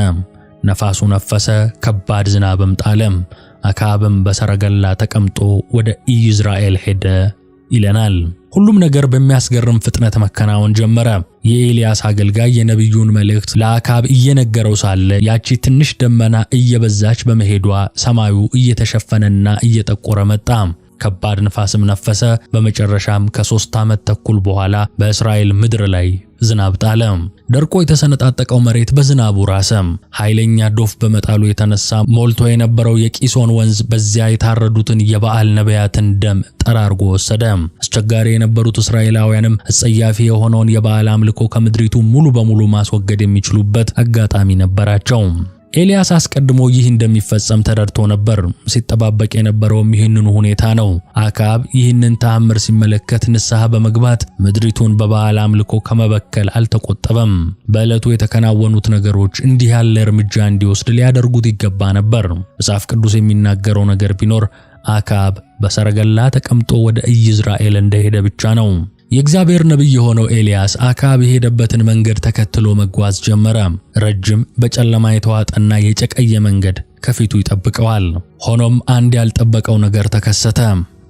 Speaker 1: ነፋሱ ነፈሰ፣ ከባድ ዝናብም ጣለ፣ አክዓብም በሰረገላ ተቀምጦ ወደ ኢይዝራኤል ሄደ ይለናል። ሁሉም ነገር በሚያስገርም ፍጥነት መከናወን ጀመረ። የኤልያስ አገልጋይ የነቢዩን መልእክት ለአክዓብ እየነገረው ሳለ ያቺ ትንሽ ደመና እየበዛች በመሄዷ ሰማዩ እየተሸፈነና እየጠቆረ መጣ። ከባድ ንፋስም ነፈሰ። በመጨረሻም ከ3 ዓመት ተኩል በኋላ በእስራኤል ምድር ላይ ዝናብ ጣለ። ደርቆ የተሰነጣጠቀው መሬት በዝናቡ ራሰ። ኃይለኛ ዶፍ በመጣሉ የተነሳ ሞልቶ የነበረው የቂሶን ወንዝ በዚያ የታረዱትን የበዓል ነቢያትን ደም ጠራርጎ ወሰደ። አስቸጋሪ የነበሩት እስራኤላውያንም አጸያፊ የሆነውን የበዓል አምልኮ ከምድሪቱ ሙሉ በሙሉ ማስወገድ የሚችሉበት አጋጣሚ ነበራቸው። ኤልያስ አስቀድሞ ይህ እንደሚፈጸም ተረድቶ ነበር። ሲጠባበቅ የነበረውም ይህንኑ ሁኔታ ነው። አክዓብ ይህንን ተአምር ሲመለከት ንስሐ በመግባት ምድሪቱን በበዓል አምልኮ ከመበከል አልተቆጠበም። በዕለቱ የተከናወኑት ነገሮች እንዲህ ያለ እርምጃ እንዲወስድ ሊያደርጉት ይገባ ነበር። መጽሐፍ ቅዱስ የሚናገረው ነገር ቢኖር አክዓብ በሰረገላ ተቀምጦ ወደ ኢይዝራኤል እንደሄደ ብቻ ነው። የእግዚአብሔር ነቢይ የሆነው ኤልያስ አክዓብ የሄደበትን መንገድ ተከትሎ መጓዝ ጀመረ። ረጅም በጨለማ የተዋጠና የጨቀየ መንገድ ከፊቱ ይጠብቀዋል። ሆኖም አንድ ያልጠበቀው ነገር ተከሰተ።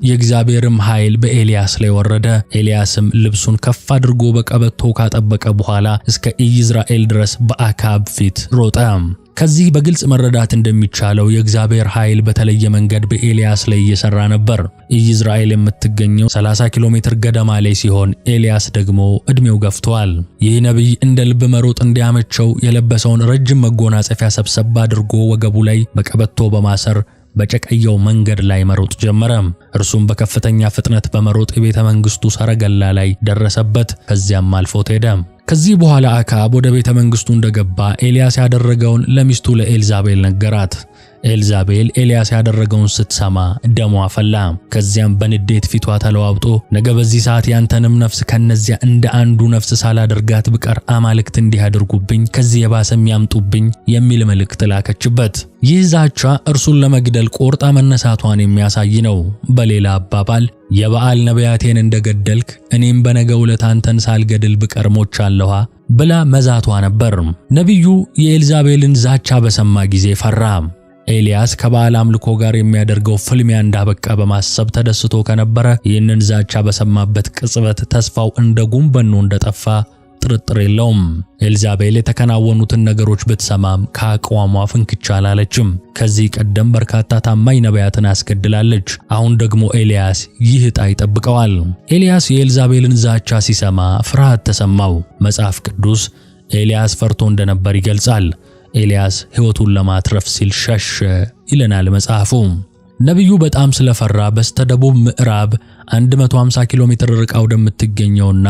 Speaker 1: የእግዚአብሔርም ኃይል በኤልያስ ላይ ወረደ። ኤልያስም ልብሱን ከፍ አድርጎ በቀበቶ ካጠበቀ በኋላ እስከ ኢይዝራኤል ድረስ በአክዓብ ፊት ሮጠ። ከዚህ በግልጽ መረዳት እንደሚቻለው የእግዚአብሔር ኃይል በተለየ መንገድ በኤልያስ ላይ እየሰራ ነበር። ኢይዝራኤል የምትገኘው 30 ኪሎ ሜትር ገደማ ላይ ሲሆን ኤልያስ ደግሞ እድሜው ገፍቷል። ይህ ነቢይ እንደ ልብ መሮጥ እንዲያመቸው የለበሰውን ረጅም መጎናጸፊያ ሰብሰብ አድርጎ ወገቡ ላይ በቀበቶ በማሰር በጨቀየው መንገድ ላይ መሮጥ ጀመረ። እርሱም በከፍተኛ ፍጥነት በመሮጥ የቤተ መንግስቱ ሰረገላ ላይ ደረሰበት። ከዚያም አልፎት ሄደ። ከዚህ በኋላ አክዓብ ወደ ቤተ መንግስቱ እንደገባ ኤልያስ ያደረገውን ለሚስቱ ለኤልዛቤል ነገራት። ኤልዛቤል ኤልያስ ያደረገውን ስትሰማ ደሟ ፈላ። ከዚያም በንዴት ፊቷ ተለዋውጦ ነገ በዚህ ሰዓት ያንተንም ነፍስ ከነዚያ እንደ አንዱ ነፍስ ሳላደርጋት ብቀር አማልክት እንዲያደርጉብኝ ከዚህ የባሰም ያምጡብኝ የሚል መልእክት ላከችበት። ይህ ዛቻ እርሱን ለመግደል ቆርጣ መነሳቷን የሚያሳይ ነው። በሌላ አባባል የበዓል ነቢያቴን እንደገደልክ እኔም በነገው ዕለት አንተን ሳልገድል ብቀር ሞቻለሁ ብላ መዛቷ ነበር። ነቢዩ የኤልዛቤልን ዛቻ በሰማ ጊዜ ፈራ። ኤልያስ ከበዓል አምልኮ ጋር የሚያደርገው ፍልሚያ እንዳበቃ በማሰብ ተደስቶ ከነበረ ይህንን ዛቻ በሰማበት ቅጽበት ተስፋው እንደ ጉም በኖ እንደጠፋ ጥርጥር የለውም። ኤልዛቤል የተከናወኑትን ነገሮች ብትሰማም ከአቋሟ ፍንክች አላለችም። ከዚህ ቀደም በርካታ ታማኝ ነቢያትን አስገድላለች። አሁን ደግሞ ኤልያስ ይህ ዕጣ ይጠብቀዋል። ኤልያስ የኤልዛቤልን ዛቻ ሲሰማ ፍርሃት ተሰማው። መጽሐፍ ቅዱስ ኤልያስ ፈርቶ እንደነበር ይገልጻል። ኤልያስ ሕይወቱን ለማትረፍ ሲል ሸሸ ይለናል መጽሐፉ። ነቢዩ በጣም ስለፈራ በስተደቡብ ምዕራብ 150 ኪሎ ሜትር ርቃ ወደምትገኘውና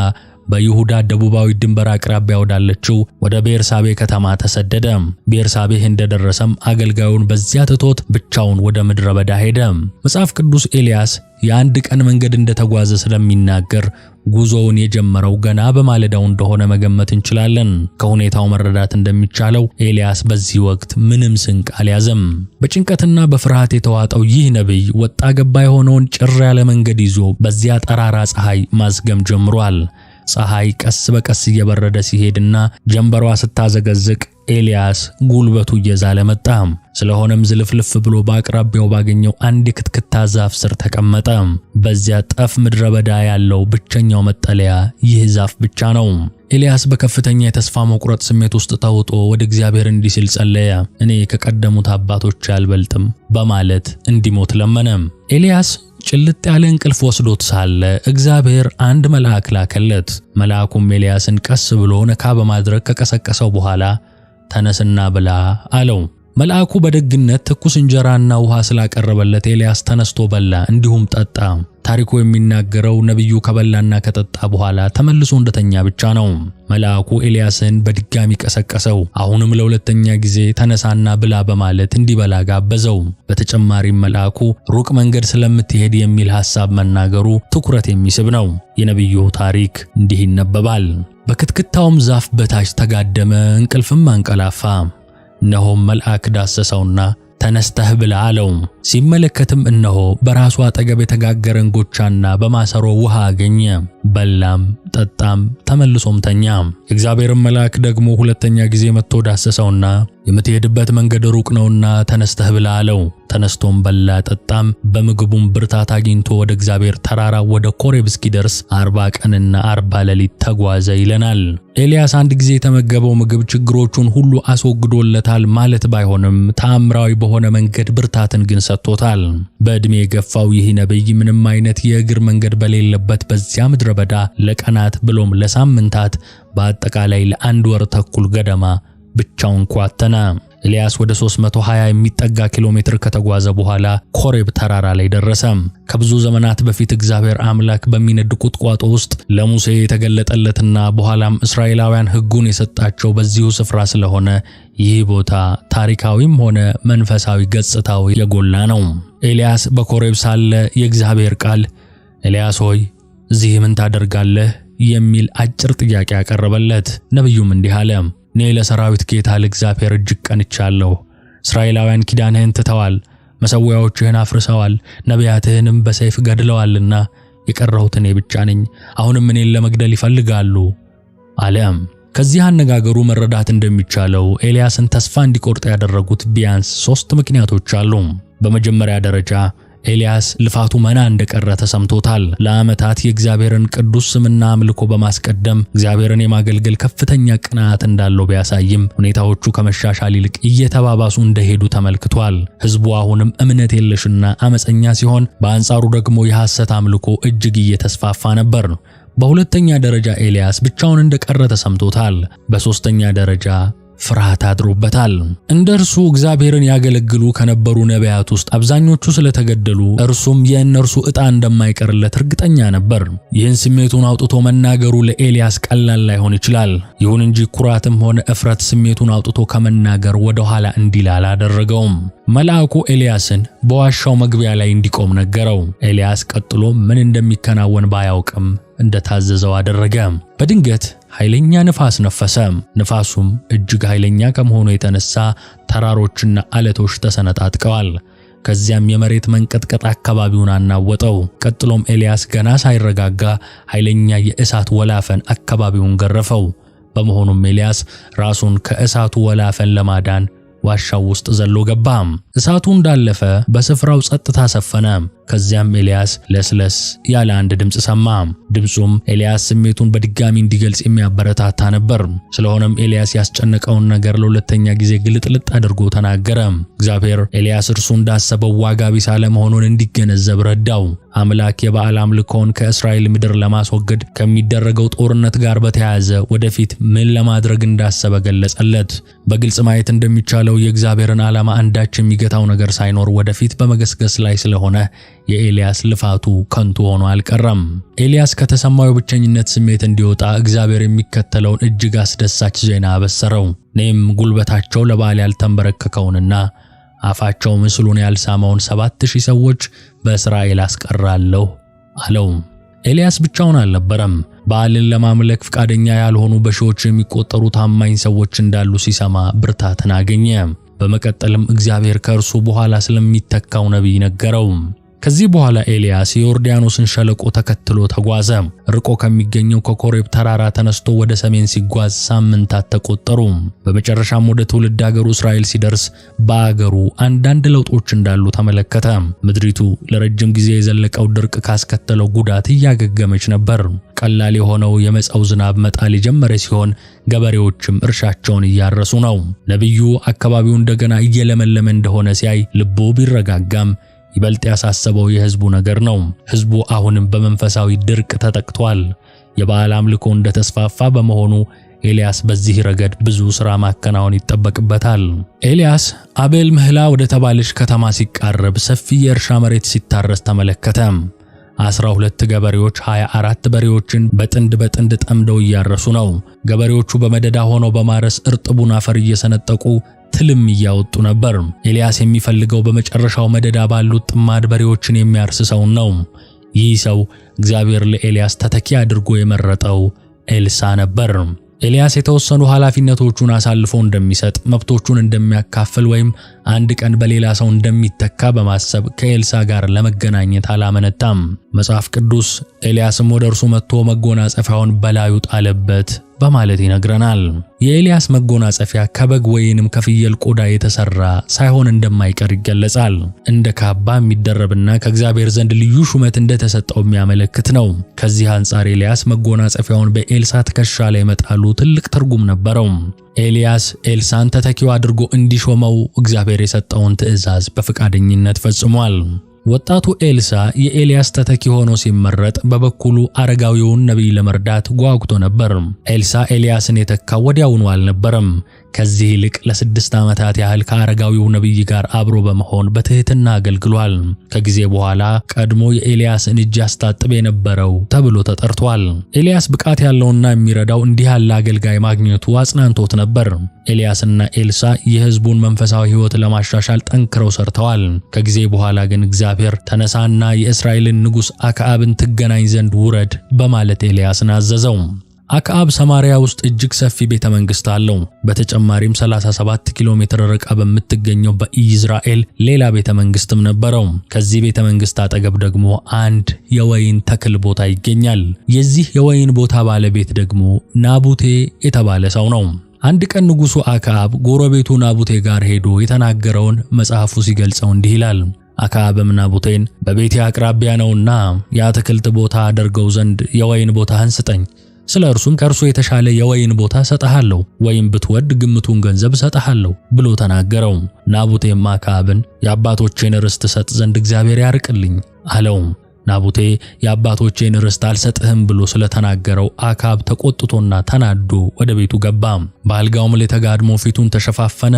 Speaker 1: በይሁዳ ደቡባዊ ድንበር አቅራቢያ ወዳለችው ወደ ቤርሳቤ ከተማ ተሰደደ። ቤርሳቤህ እንደደረሰም አገልጋዩን በዚያ ትቶት ብቻውን ወደ ምድረ በዳ ሄደ። መጽሐፍ ቅዱስ ኤልያስ የአንድ ቀን መንገድ እንደተጓዘ ስለሚናገር ጉዞውን የጀመረው ገና በማለዳው እንደሆነ መገመት እንችላለን። ከሁኔታው መረዳት እንደሚቻለው ኤልያስ በዚህ ወቅት ምንም ስንቅ አልያዘም። በጭንቀትና በፍርሃት የተዋጠው ይህ ነቢይ ወጣ ገባ የሆነውን ጭር ያለ መንገድ ይዞ በዚያ ጠራራ ፀሐይ ማዝገም ጀምሯል። ፀሐይ ቀስ በቀስ እየበረደ ሲሄድና ጀንበሯ ስታዘገዝቅ ኤልያስ ጉልበቱ እየዛለ መጣ። ስለሆነም ዝልፍልፍ ብሎ በአቅራቢያው ባገኘው አንድ የክትክታ ዛፍ ስር ተቀመጠ። በዚያ ጠፍ ምድረ በዳ ያለው ብቸኛው መጠለያ ይህ ዛፍ ብቻ ነው። ኤልያስ በከፍተኛ የተስፋ መቁረጥ ስሜት ውስጥ ተውጦ ወደ እግዚአብሔር እንዲህ ሲል ጸለየ። እኔ ከቀደሙት አባቶች አልበልጥም በማለት እንዲሞት ለመነ። ኤልያስ ጭልጥ ያለ እንቅልፍ ወስዶት ሳለ እግዚአብሔር አንድ መልአክ ላከለት። መልአኩም ኤልያስን ቀስ ብሎ ነካ በማድረግ ከቀሰቀሰው በኋላ ተነስና ብላ አለው። መልአኩ በደግነት ትኩስ እንጀራና ውሃ ስላቀረበለት ኤልያስ ተነስቶ በላ፣ እንዲሁም ጠጣ። ታሪኩ የሚናገረው ነቢዩ ከበላና ከጠጣ በኋላ ተመልሶ እንደተኛ ብቻ ነው። መልአኩ ኤልያስን በድጋሚ ቀሰቀሰው። አሁንም ለሁለተኛ ጊዜ ተነሳና ብላ በማለት እንዲበላ ጋበዘው። በተጨማሪም መልአኩ ሩቅ መንገድ ስለምትሄድ የሚል ሐሳብ መናገሩ ትኩረት የሚስብ ነው። የነቢዩ ታሪክ እንዲህ ይነበባል። በክትክታውም ዛፍ በታች ተጋደመ፣ እንቅልፍም አንቀላፋ። እነሆም መልአክ ዳሰሰውና ተነስተህ ብላ አለው። ሲመለከትም እነሆ በራሱ አጠገብ የተጋገረ እንጎቻና በማሰሮ ውሃ አገኘ። በላም ጠጣም፣ ተመልሶም ተኛ። የእግዚአብሔርም መልአክ ደግሞ ሁለተኛ ጊዜ መጥቶ ዳሰሰውና የምትሄድበት መንገድ ሩቅ ነውና ተነስተህ ብላ አለው። ተነስቶም በላ ጠጣም፣ በምግቡም ብርታት አግኝቶ ወደ እግዚአብሔር ተራራ ወደ ኮሬብ እስኪደርስ 40 ቀንና 40 ሌሊት ተጓዘ ይለናል። ኤልያስ አንድ ጊዜ የተመገበው ምግብ ችግሮቹን ሁሉ አስወግዶለታል ማለት ባይሆንም ተአምራዊ በሆነ መንገድ ብርታትን ግን ሰጥቶታል። በዕድሜ የገፋው ይህ ነቢይ ምንም አይነት የእግር መንገድ በሌለበት በዚያ ምድረ በዳ ለቀናት ብሎም ለሳምንታት በአጠቃላይ ለ1 ወር ተኩል ገደማ ብቻውን ኳተነ። ኤልያስ ወደ 320 የሚጠጋ ኪሎ ሜትር ከተጓዘ በኋላ ኮሬብ ተራራ ላይ ደረሰ። ከብዙ ዘመናት በፊት እግዚአብሔር አምላክ በሚነድ ቁጥቋጦ ውስጥ ለሙሴ የተገለጠለትና በኋላም እስራኤላውያን ሕጉን የሰጣቸው በዚሁ ስፍራ ስለሆነ ይህ ቦታ ታሪካዊም ሆነ መንፈሳዊ ገጽታው የጎላ ነው። ኤልያስ በኮሬብ ሳለ የእግዚአብሔር ቃል ኤልያስ ሆይ እዚህ ምን ታደርጋለህ የሚል አጭር ጥያቄ ያቀረበለት። ነቢዩም እንዲህ አለ፣ እኔ ለሰራዊት ጌታ ለእግዚአብሔር እጅግ ቀንቻለሁ። እስራኤላውያን ኪዳንህን ትተዋል፣ መሠዊያዎችህን አፍርሰዋል፣ ነቢያትህንም በሰይፍ ገድለዋልና የቀረሁት እኔ ብቻ ነኝ። አሁንም እኔን ለመግደል ይፈልጋሉ አለም። ከዚህ አነጋገሩ መረዳት እንደሚቻለው ኤልያስን ተስፋ እንዲቆርጥ ያደረጉት ቢያንስ 3 ምክንያቶች አሉ። በመጀመሪያ ደረጃ ኤልያስ ልፋቱ መና እንደቀረ ተሰምቶታል። ለዓመታት የእግዚአብሔርን ቅዱስ ስምና አምልኮ በማስቀደም እግዚአብሔርን የማገልገል ከፍተኛ ቅንዓት እንዳለው ቢያሳይም ሁኔታዎቹ ከመሻሻል ይልቅ እየተባባሱ እንደሄዱ ተመልክቷል። ሕዝቡ አሁንም እምነት የለሽና አመፀኛ ሲሆን፣ በአንጻሩ ደግሞ የሐሰት አምልኮ እጅግ እየተስፋፋ ነበር። በሁለተኛ ደረጃ ኤልያስ ብቻውን እንደቀረ ተሰምቶታል። በሶስተኛ ደረጃ ፍርሃት አድሮበታል። እንደርሱ እግዚአብሔርን ያገለግሉ ከነበሩ ነቢያት ውስጥ አብዛኞቹ ስለተገደሉ እርሱም የእነርሱ ዕጣ እንደማይቀርለት እርግጠኛ ነበር። ይህን ስሜቱን አውጥቶ መናገሩ ለኤልያስ ቀላል ላይሆን ይችላል። ይሁን እንጂ ኩራትም ሆነ እፍረት ስሜቱን አውጥቶ ከመናገር ወደ ኋላ እንዲል አላደረገውም። መልአኩ ኤልያስን በዋሻው መግቢያ ላይ እንዲቆም ነገረው። ኤልያስ ቀጥሎ ምን እንደሚከናወን ባያውቅም እንደታዘዘው አደረገ። በድንገት ኃይለኛ ንፋስ ነፈሰ። ንፋሱም እጅግ ኃይለኛ ከመሆኑ የተነሳ ተራሮችና አለቶች ተሰነጣጥቀዋል። ከዚያም የመሬት መንቀጥቀጥ አካባቢውን አናወጠው። ቀጥሎም ኤልያስ ገና ሳይረጋጋ ኃይለኛ የእሳት ወላፈን አካባቢውን ገረፈው። በመሆኑም ኤልያስ ራሱን ከእሳቱ ወላፈን ለማዳን ዋሻው ውስጥ ዘሎ ገባ። እሳቱ እንዳለፈ በስፍራው ጸጥታ ሰፈነ። ከዚያም ኤልያስ ለስለስ ያለ አንድ ድምጽ ሰማ። ድምጹም ኤልያስ ስሜቱን በድጋሚ እንዲገልጽ የሚያበረታታ ነበር። ስለሆነም ኤልያስ ያስጨነቀውን ነገር ለሁለተኛ ጊዜ ግልጥልጥ አድርጎ ተናገረ። እግዚአብሔር ኤልያስ እርሱ እንዳሰበው ዋጋ ቢስ አለመሆኑን እንዲገነዘብ ረዳው። አምላክ የበዓል አምልኮን ከእስራኤል ምድር ለማስወገድ ከሚደረገው ጦርነት ጋር በተያያዘ ወደፊት ምን ለማድረግ እንዳሰበ ገለጸለት። በግልጽ ማየት እንደሚቻለው የእግዚአብሔርን ዓላማ አንዳች የሚገታው ነገር ሳይኖር ወደፊት በመገስገስ ላይ ስለሆነ የኤልያስ ልፋቱ ከንቱ ሆኖ አልቀረም። ኤልያስ ከተሰማው የብቸኝነት ስሜት እንዲወጣ እግዚአብሔር የሚከተለውን እጅግ አስደሳች ዜና አበሰረው። እኔም ጉልበታቸው ለበዓል ያልተንበረከከውንና አፋቸው ምስሉን ያልሳመውን 7000 ሰዎች በእስራኤል አስቀራለሁ አለው። ኤልያስ ብቻውን አልነበረም። በዓልን ለማምለክ ፈቃደኛ ያልሆኑ በሺዎች የሚቆጠሩ ታማኝ ሰዎች እንዳሉ ሲሰማ ብርታትን አገኘ። በመቀጠልም እግዚአብሔር ከእርሱ በኋላ ስለሚተካው ነቢይ ነገረው። ከዚህ በኋላ ኤልያስ የዮርዳኖስን ሸለቆ ተከትሎ ተጓዘ። ርቆ ከሚገኘው ከኮሬብ ተራራ ተነስቶ ወደ ሰሜን ሲጓዝ ሳምንታት ተቆጠሩ። በመጨረሻም ወደ ትውልድ አገሩ እስራኤል ሲደርስ በአገሩ አንዳንድ ለውጦች እንዳሉ ተመለከተ። ምድሪቱ ለረጅም ጊዜ የዘለቀው ድርቅ ካስከተለው ጉዳት እያገገመች ነበር። ቀላል የሆነው የመጸው ዝናብ መጣል የጀመረ ሲሆን ገበሬዎችም እርሻቸውን እያረሱ ነው። ነቢዩ አካባቢው እንደገና እየለመለመ እንደሆነ ሲያይ ልቡ ቢረጋጋም ይበልጥ ያሳሰበው የሕዝቡ ነገር ነው። ሕዝቡ አሁንም በመንፈሳዊ ድርቅ ተጠቅቷል። የበዓል አምልኮ እንደተስፋፋ በመሆኑ ኤልያስ በዚህ ረገድ ብዙ ሥራ ማከናወን ይጠበቅበታል። ኤልያስ አቤል ምህላ ወደ ተባለች ከተማ ሲቃረብ ሰፊ የእርሻ መሬት ሲታረስ ተመለከተ። 12 ገበሬዎች 24 በሬዎችን በጥንድ ጠምደው እያረሱ ነው። ገበሬዎቹ በመደዳ ሆነው በማረስ እርጥቡን አፈር እየሰነጠቁ ትልም እያወጡ ነበር። ኤልያስ የሚፈልገው በመጨረሻው መደዳ ባሉት ጥማድ በሬዎችን የሚያርስ ሰው ነው። ይህ ሰው እግዚአብሔር ለኤልያስ ተተኪ አድርጎ የመረጠው ኤልሳ ነበር። ኤልያስ የተወሰኑ ኃላፊነቶቹን አሳልፎ እንደሚሰጥ፣ መብቶቹን እንደሚያካፍል ወይም አንድ ቀን በሌላ ሰው እንደሚተካ በማሰብ ከኤልሳ ጋር ለመገናኘት አላመነታም። መጽሐፍ ቅዱስ ኤልያስም ወደ እርሱ መጥቶ መጎናጸፊያውን በላዩ ጣለበት በማለት ይነግረናል። የኤልያስ መጎናጸፊያ ከበግ ወይንም ከፍየል ቆዳ የተሰራ ሳይሆን እንደማይቀር ይገለጻል። እንደ ካባ የሚደረብና ከእግዚአብሔር ዘንድ ልዩ ሹመት እንደተሰጠው የሚያመለክት ነው። ከዚህ አንጻር ኤልያስ መጎናጸፊያውን በኤልሳ ትከሻ ላይ መጣሉ ትልቅ ትርጉም ነበረው። ኤልያስ ኤልሳን ተተኪው አድርጎ እንዲሾመው እግዚአብሔር የሰጠውን ትእዛዝ በፈቃደኝነት ፈጽሟል። ወጣቱ ኤልሳ የኤልያስ ተተኪ ሆኖ ሲመረጥ በበኩሉ አረጋዊውን ነቢይ ለመርዳት ጓጉቶ ነበር። ኤልሳ ኤልያስን የተካው ወዲያውኑ አልነበረም። ከዚህ ይልቅ ለ6 ዓመታት ያህል ከአረጋዊው ነቢይ ጋር አብሮ በመሆን በትህትና አገልግሏል። ከጊዜ በኋላ ቀድሞ የኤልያስን እጅ ያስታጥብ የነበረው ተብሎ ተጠርቷል። ኤልያስ ብቃት ያለውና የሚረዳው እንዲህ ያለ አገልጋይ ማግኘቱ አጽናንቶት ነበር። ኤልያስና ኤልሳ የሕዝቡን መንፈሳዊ ሕይወት ለማሻሻል ጠንክረው ሰርተዋል። ከጊዜ በኋላ ግን እግዚአብሔር ተነሳና የእስራኤልን ንጉሥ አክዓብን ትገናኝ ዘንድ ውረድ በማለት ኤልያስን አዘዘው። አክዓብ ሰማርያ ውስጥ እጅግ ሰፊ ቤተ መንግሥት አለው። በተጨማሪም 37 ኪሎ ሜትር ርቃ በምትገኘው በኢይዝራኤል ሌላ ቤተ መንግሥትም ነበረው። ከዚህ ቤተ መንግሥት አጠገብ ደግሞ አንድ የወይን ተክል ቦታ ይገኛል። የዚህ የወይን ቦታ ባለቤት ደግሞ ናቡቴ የተባለ ሰው ነው። አንድ ቀን ንጉሡ አክዓብ ጎረቤቱ ናቡቴ ጋር ሄዶ የተናገረውን መጽሐፉ ሲገልጸው እንዲህ ይላል። አክዓብም ናቡቴን በቤቴ አቅራቢያ ነውና የአትክልት ቦታ አደርገው ዘንድ የወይን ቦታህን ስጠኝ፣ ስለ እርሱም ከእርሱ የተሻለ የወይን ቦታ ሰጠሃለሁ፣ ወይም ብትወድ ግምቱን ገንዘብ ሰጠሃለሁ ብሎ ተናገረው። ናቡቴም አክዓብን የአባቶቼን ርስት ሰጥ ዘንድ እግዚአብሔር ያርቅልኝ አለው። ናቡቴ የአባቶቼን ርስት አልሰጥህም ብሎ ስለተናገረው አክዓብ ተቆጥቶና ተናዶ ወደ ቤቱ ገባ። በአልጋውም ላይ ተጋድሞ ፊቱን ተሸፋፈነ፣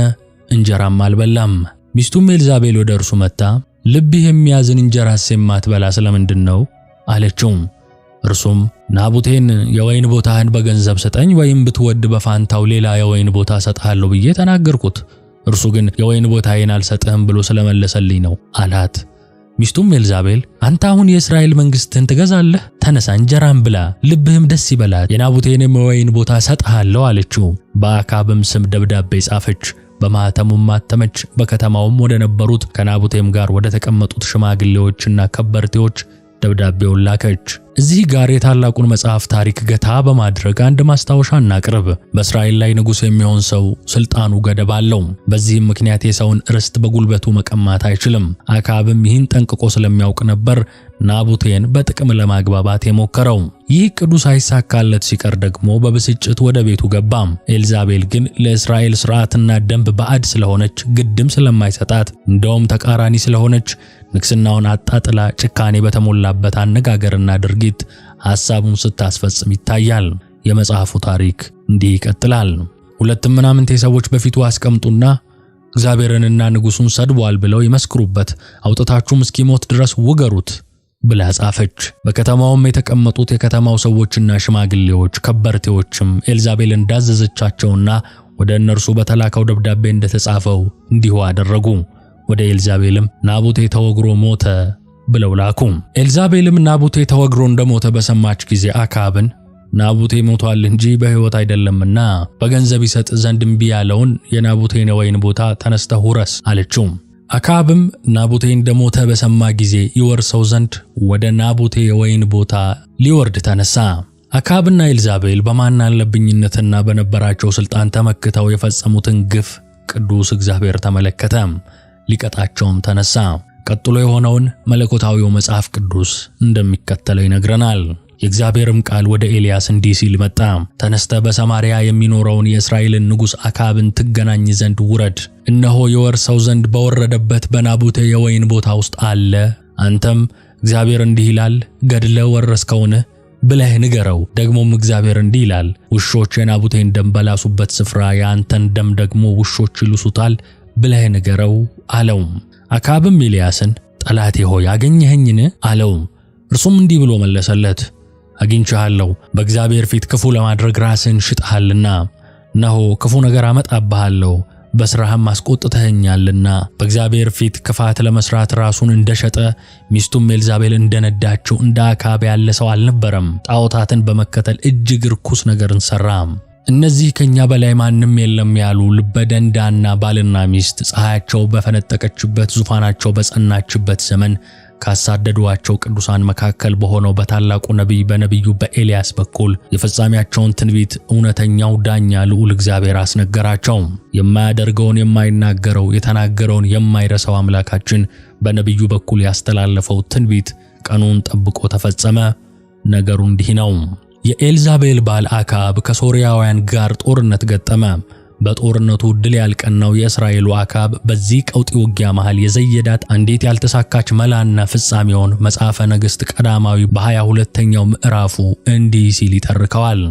Speaker 1: እንጀራም አልበላም። ሚስቱም ኤልዛቤል ወደ እርሱ መጣ። ልብህ የሚያዝን እንጀራስ የማትበላ ስለምንድን ነው አለችው። እርሱም ናቡቴን የወይን ቦታህን በገንዘብ ስጠኝ፣ ወይም ብትወድ በፋንታው ሌላ የወይን ቦታ ሰጥሃለሁ ብዬ ተናገርኩት፣ እርሱ ግን የወይን ቦታዬን አልሰጥህም ብሎ ስለመለሰልኝ ነው አላት። ሚስቱም ኤልዛቤል አንተ አሁን የእስራኤል መንግሥትን ትገዛለህ፣ ተነሳ እንጀራም ብላ፣ ልብህም ደስ ይበላት፣ የናቡቴንም የወይን ቦታ ሰጥሃለሁ አለችው። በአክዓብም ስም ደብዳቤ ጻፈች፣ በማኅተሙም ማተመች። በከተማውም ወደ ነበሩት ከናቡቴም ጋር ወደ ተቀመጡት ሽማግሌዎችና ከበርቴዎች ደብዳቤውን ላከች። እዚህ ጋር የታላቁን መጽሐፍ ታሪክ ገታ በማድረግ አንድ ማስታወሻ እናቅርብ። በእስራኤል ላይ ንጉሥ የሚሆን ሰው ስልጣኑ ገደብ አለው። በዚህም ምክንያት የሰውን ርስት በጉልበቱ መቀማት አይችልም። አክዓብም ይህን ጠንቅቆ ስለሚያውቅ ነበር ናቡቴን በጥቅም ለማግባባት የሞከረው። ይህ ዕቅዱ ሳይሳካለት ሲቀር ደግሞ በብስጭት ወደ ቤቱ ገባ። ኤልዛቤል ግን ለእስራኤል ሥርዓትና ደንብ ባዕድ ስለሆነች ግድም ስለማይሰጣት እንደውም ተቃራኒ ስለሆነች ንግሥናውን አጣጥላ ጭካኔ በተሞላበት አነጋገርና ድርጊት ሐሳቡን ስታስፈጽም ይታያል። የመጽሐፉ ታሪክ እንዲህ ይቀጥላል። ሁለትም ምናምንቴ ሰዎች በፊቱ አስቀምጡና እግዚአብሔርንና ንጉሡን ሰድቧል ብለው ይመስክሩበት፣ አውጥታችሁም እስኪሞት ድረስ ውገሩት ብላ ጻፈች። በከተማውም የተቀመጡት የከተማው ሰዎችና ሽማግሌዎች ከበርቴዎችም ኤልዛቤል እንዳዘዘቻቸውና ወደ እነርሱ በተላከው ደብዳቤ እንደተጻፈው እንዲሁ አደረጉ። ወደ ኤልዛቤልም ናቡቴ ተወግሮ ሞተ ብለው ላኩ። ኤልዛቤልም ናቡቴ ተወግሮ እንደሞተ በሰማች ጊዜ አክዓብን ናቡቴ ሞቷል እንጂ በሕይወት አይደለምና በገንዘብ ይሰጥ ዘንድ እምቢ ያለውን የናቡቴን የወይን ቦታ ተነስተህ ውረስ አለችው። አክዓብም ናቡቴ እንደሞተ በሰማ ጊዜ ይወርሰው ዘንድ ወደ ናቡቴ የወይን ቦታ ሊወርድ ተነሳ። አክዓብና ኤልዛቤል በማናለብኝነትና በነበራቸው ሥልጣን ተመክተው የፈጸሙትን ግፍ ቅዱስ እግዚአብሔር ተመለከተ፣ ሊቀጣቸውም ተነሳ። ቀጥሎ የሆነውን መለኮታዊው መጽሐፍ ቅዱስ እንደሚከተለው ይነግረናል። የእግዚአብሔርም ቃል ወደ ኤልያስ እንዲህ ሲል መጣ። ተነስተ በሰማርያ የሚኖረውን የእስራኤልን ንጉሥ አክዓብን ትገናኝ ዘንድ ውረድ። እነሆ የወርሰው ዘንድ በወረደበት በናቡቴ የወይን ቦታ ውስጥ አለ። አንተም እግዚአብሔር እንዲህ ይላል ገድለ ወረስከውን ብለህ ንገረው። ደግሞም እግዚአብሔር እንዲህ ይላል ውሾች የናቡቴን ደም በላሱበት ስፍራ የአንተን ደም ደግሞ ውሾች ይልሱታል ብለህ ንገረው አለው። አክዓብም ኤልያስን ጠላቴ ሆይ አገኘኸኝን አለው። እርሱም እንዲህ ብሎ መለሰለት አግኝቼሃለሁ፣ በእግዚአብሔር ፊት ክፉ ለማድረግ ራስን ሽጠሃልና፣ እነሆ ክፉ ነገር አመጣብሃለሁ፣ በሥራህም አስቆጥተኸኛልና። በእግዚአብሔር ፊት ክፋት ለመሥራት ራሱን እንደሸጠ ሚስቱም ኤልዛቤል እንደነዳችው እንደ አክዓብ ያለ ሰው አልነበረም። ጣዖታትን በመከተል እጅግ ርኩስ ነገርን ሠራ። እነዚህ ከኛ በላይ ማንም የለም ያሉ ልበደንዳና ባልና ሚስት ፀሐያቸው በፈነጠቀችበት ዙፋናቸው በጸናችበት ዘመን ካሳደዷቸው ቅዱሳን መካከል በሆነው በታላቁ ነቢይ በነቢዩ በኤልያስ በኩል የፍጻሜያቸውን ትንቢት እውነተኛው ዳኛ ልዑል እግዚአብሔር አስነገራቸው። የማያደርገውን የማይናገረው የተናገረውን የማይረሳው አምላካችን በነቢዩ በኩል ያስተላለፈው ትንቢት ቀኑን ጠብቆ ተፈጸመ። ነገሩ እንዲህ ነው። የኤልዛቤል ባል አክዓብ ከሶርያውያን ጋር ጦርነት ገጠመ። በጦርነቱ ድል ያልቀናው የእስራኤሉ አክዓብ በዚህ ቀውጢ ውጊያ መሃል የዘየዳት አንዲት ያልተሳካች መላና ፍጻሜውን መጽሐፈ ነገሥት ቀዳማዊ በ22ኛው ምዕራፉ እንዲህ ሲል ይተርከዋል።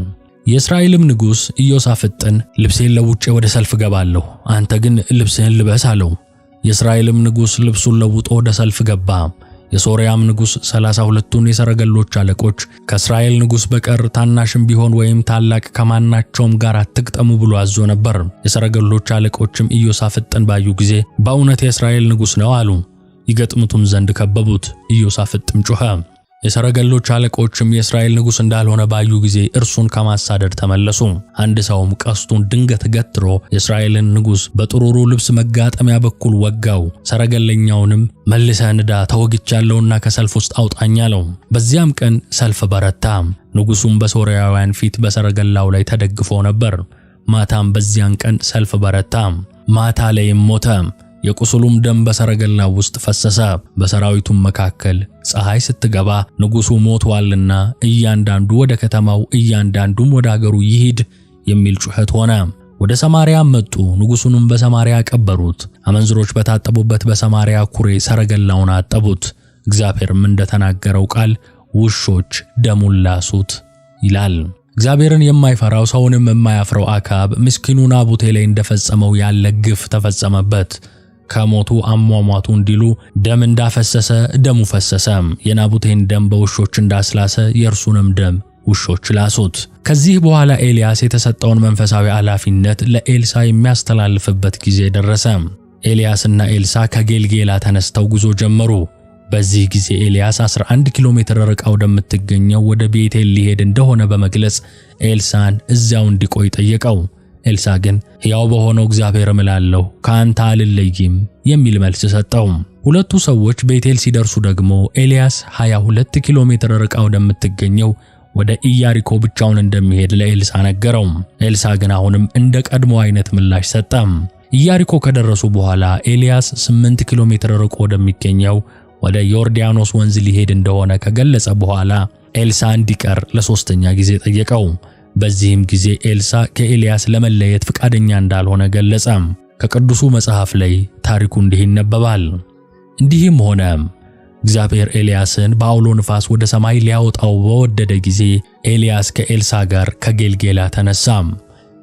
Speaker 1: የእስራኤልም ንጉሥ ኢዮሳፍጥን ልብሴን ለውጬ ወደ ሰልፍ ገባለሁ፣ አንተ ግን ልብስህን ልበስ አለው። የእስራኤልም ንጉሥ ልብሱን ለውጦ ወደ ሰልፍ ገባ። የሶርያም ንጉሥ 32ቱን የሰረገሎች አለቆች ከእስራኤል ንጉሥ በቀር ታናሽም ቢሆን ወይም ታላቅ ከማናቸውም ጋር አትግጠሙ ብሎ አዞ ነበር። የሰረገሎች አለቆችም ኢዮሳፍጥን ባዩ ጊዜ በእውነት የእስራኤል ንጉሥ ነው አሉ። ይገጥሙትም ዘንድ ከበቡት። ኢዮሳፍጥም ጮኸ። የሰረገሎች አለቆችም የእስራኤል ንጉሥ እንዳልሆነ ባዩ ጊዜ እርሱን ከማሳደድ ተመለሱ። አንድ ሰውም ቀስቱን ድንገት ገትሮ የእስራኤልን ንጉሥ በጥሩሩ ልብስ መጋጠሚያ በኩል ወጋው። ሰረገለኛውንም መልሰህ ንዳ፣ ተወግቻለሁና ከሰልፍ ውስጥ አውጣኝ አለው። በዚያም ቀን ሰልፍ በረታ። ንጉሡም በሶርያውያን ፊት በሰረገላው ላይ ተደግፎ ነበር። ማታም በዚያን ቀን ሰልፍ በረታ። ማታ ላይም ሞተ። የቁስሉም ደም በሰረገላው ውስጥ ፈሰሰ። በሰራዊቱም መካከል ፀሐይ ስትገባ ንጉሡ ሞቷልና እያንዳንዱ ወደ ከተማው እያንዳንዱም ወደ አገሩ ይሂድ የሚል ጩኸት ሆነ። ወደ ሰማርያም መጡ። ንጉሡንም በሰማርያ ቀበሩት። አመንዝሮች በታጠቡበት በሰማርያ ኩሬ ሰረገላውን አጠቡት። እግዚአብሔርም እንደተናገረው ቃል ውሾች ደሙን ላሱት ይላል። እግዚአብሔርን የማይፈራው ሰውንም የማያፍረው አክዓብ ምስኪኑ ናቡቴ ላይ እንደፈጸመው ያለ ግፍ ተፈጸመበት። ከሞቱ አሟሟቱ እንዲሉ ደም እንዳፈሰሰ ደሙ ፈሰሰ። የናቡቴን ደም በውሾች እንዳስላሰ የእርሱንም ደም ውሾች ላሱት። ከዚህ በኋላ ኤልያስ የተሰጠውን መንፈሳዊ ኃላፊነት ለኤልሳ የሚያስተላልፍበት ጊዜ ደረሰ። ኤልያስና ኤልሳ ከጌልጌላ ተነስተው ጉዞ ጀመሩ። በዚህ ጊዜ ኤልያስ 11 ኪሎ ሜትር ርቃ ወደምትገኘው ወደ ቤቴል ሊሄድ እንደሆነ በመግለጽ ኤልሳን እዚያው እንዲቆይ ጠየቀው። ኤልሳ ግን ሕያው በሆነው እግዚአብሔር እምላለሁ ከአንተ አልለይም የሚል መልስ ሰጠው። ሁለቱ ሰዎች ቤቴል ሲደርሱ ደግሞ ኤልያስ 22 ኪሎ ሜትር ርቃ ወደምትገኘው ወደ ኢያሪኮ ብቻውን እንደሚሄድ ለኤልሳ ነገረው። ኤልሳ ግን አሁንም እንደ ቀድሞ አይነት ምላሽ ሰጠ። ኢያሪኮ ከደረሱ በኋላ ኤልያስ 8 ኪሎ ሜትር ርቆ ወደሚገኘው ወደ ዮርዳኖስ ወንዝ ሊሄድ እንደሆነ ከገለጸ በኋላ ኤልሳ እንዲቀር ለሶስተኛ ጊዜ ጠየቀው። በዚህም ጊዜ ኤልሳ ከኤልያስ ለመለየት ፈቃደኛ እንዳልሆነ ገለጸ። ከቅዱሱ መጽሐፍ ላይ ታሪኩ እንዲህ ይነበባል። እንዲህም ሆነ እግዚአብሔር ኤልያስን በአውሎ ንፋስ ወደ ሰማይ ሊያወጣው በወደደ ጊዜ ኤልያስ ከኤልሳ ጋር ከጌልጌላ ተነሳ።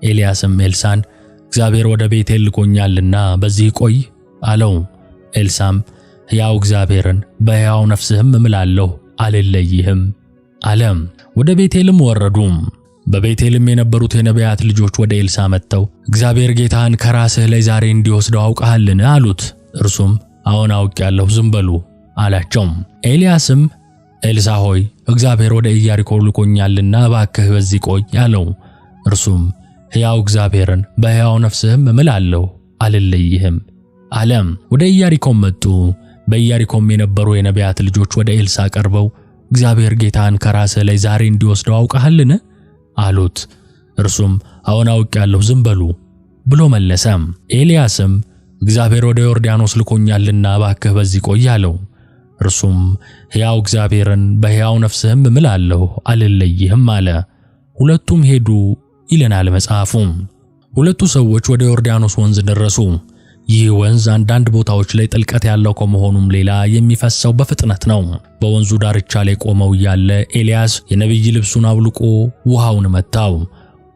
Speaker 1: ኤልያስም ኤልሳን እግዚአብሔር ወደ ቤቴል ልኮኛልና በዚህ ቆይ አለው። ኤልሳም ሕያው እግዚአብሔርን በሕያው ነፍስህም እምላለሁ አልለይህም አለ። ወደ ቤቴልም ወረዱ። በቤቴልም የነበሩት የነቢያት ልጆች ወደ ኤልሳ መጥተው እግዚአብሔር ጌታህን ከራስህ ላይ ዛሬ እንዲወስደው አውቀሃልን አሉት። እርሱም አዎን አውቄአለሁ፣ ዝም በሉ አላቸው። ኤልያስም ኤልሳ ሆይ እግዚአብሔር ወደ ኢያሪኮ ልኮኛልና እባክህ በዚህ ቆይ አለው። እርሱም ሕያው እግዚአብሔርን በሕያው ነፍስህም እምላለሁ አልለይህም አለ። ወደ ኢያሪኮም መጡ። በኢያሪኮም የነበሩ የነቢያት ልጆች ወደ ኤልሳ ቀርበው እግዚአብሔር ጌታህን ከራስህ ላይ ዛሬ እንዲወስደው አውቀሃልን አሉት። እርሱም አዎን አውቄአለሁ፣ ዝም በሉ ብሎ መለሰ። ኤልያስም እግዚአብሔር ወደ ዮርዳኖስ ልኮኛልና እባክህ በዚህ ቆይ አለው። እርሱም ሕያው እግዚአብሔርን በሕያው ነፍስህም እምላለሁ አልለይህም አለ። ሁለቱም ሄዱ ይለናል መጽሐፉ። ሁለቱ ሰዎች ወደ ዮርዳኖስ ወንዝ ደረሱ። ይህ ወንዝ አንዳንድ ቦታዎች ላይ ጥልቀት ያለው ከመሆኑም ሌላ የሚፈሰው በፍጥነት ነው። በወንዙ ዳርቻ ላይ ቆመው እያለ ኤልያስ የነቢይ ልብሱን አውልቆ ውሃውን መታው።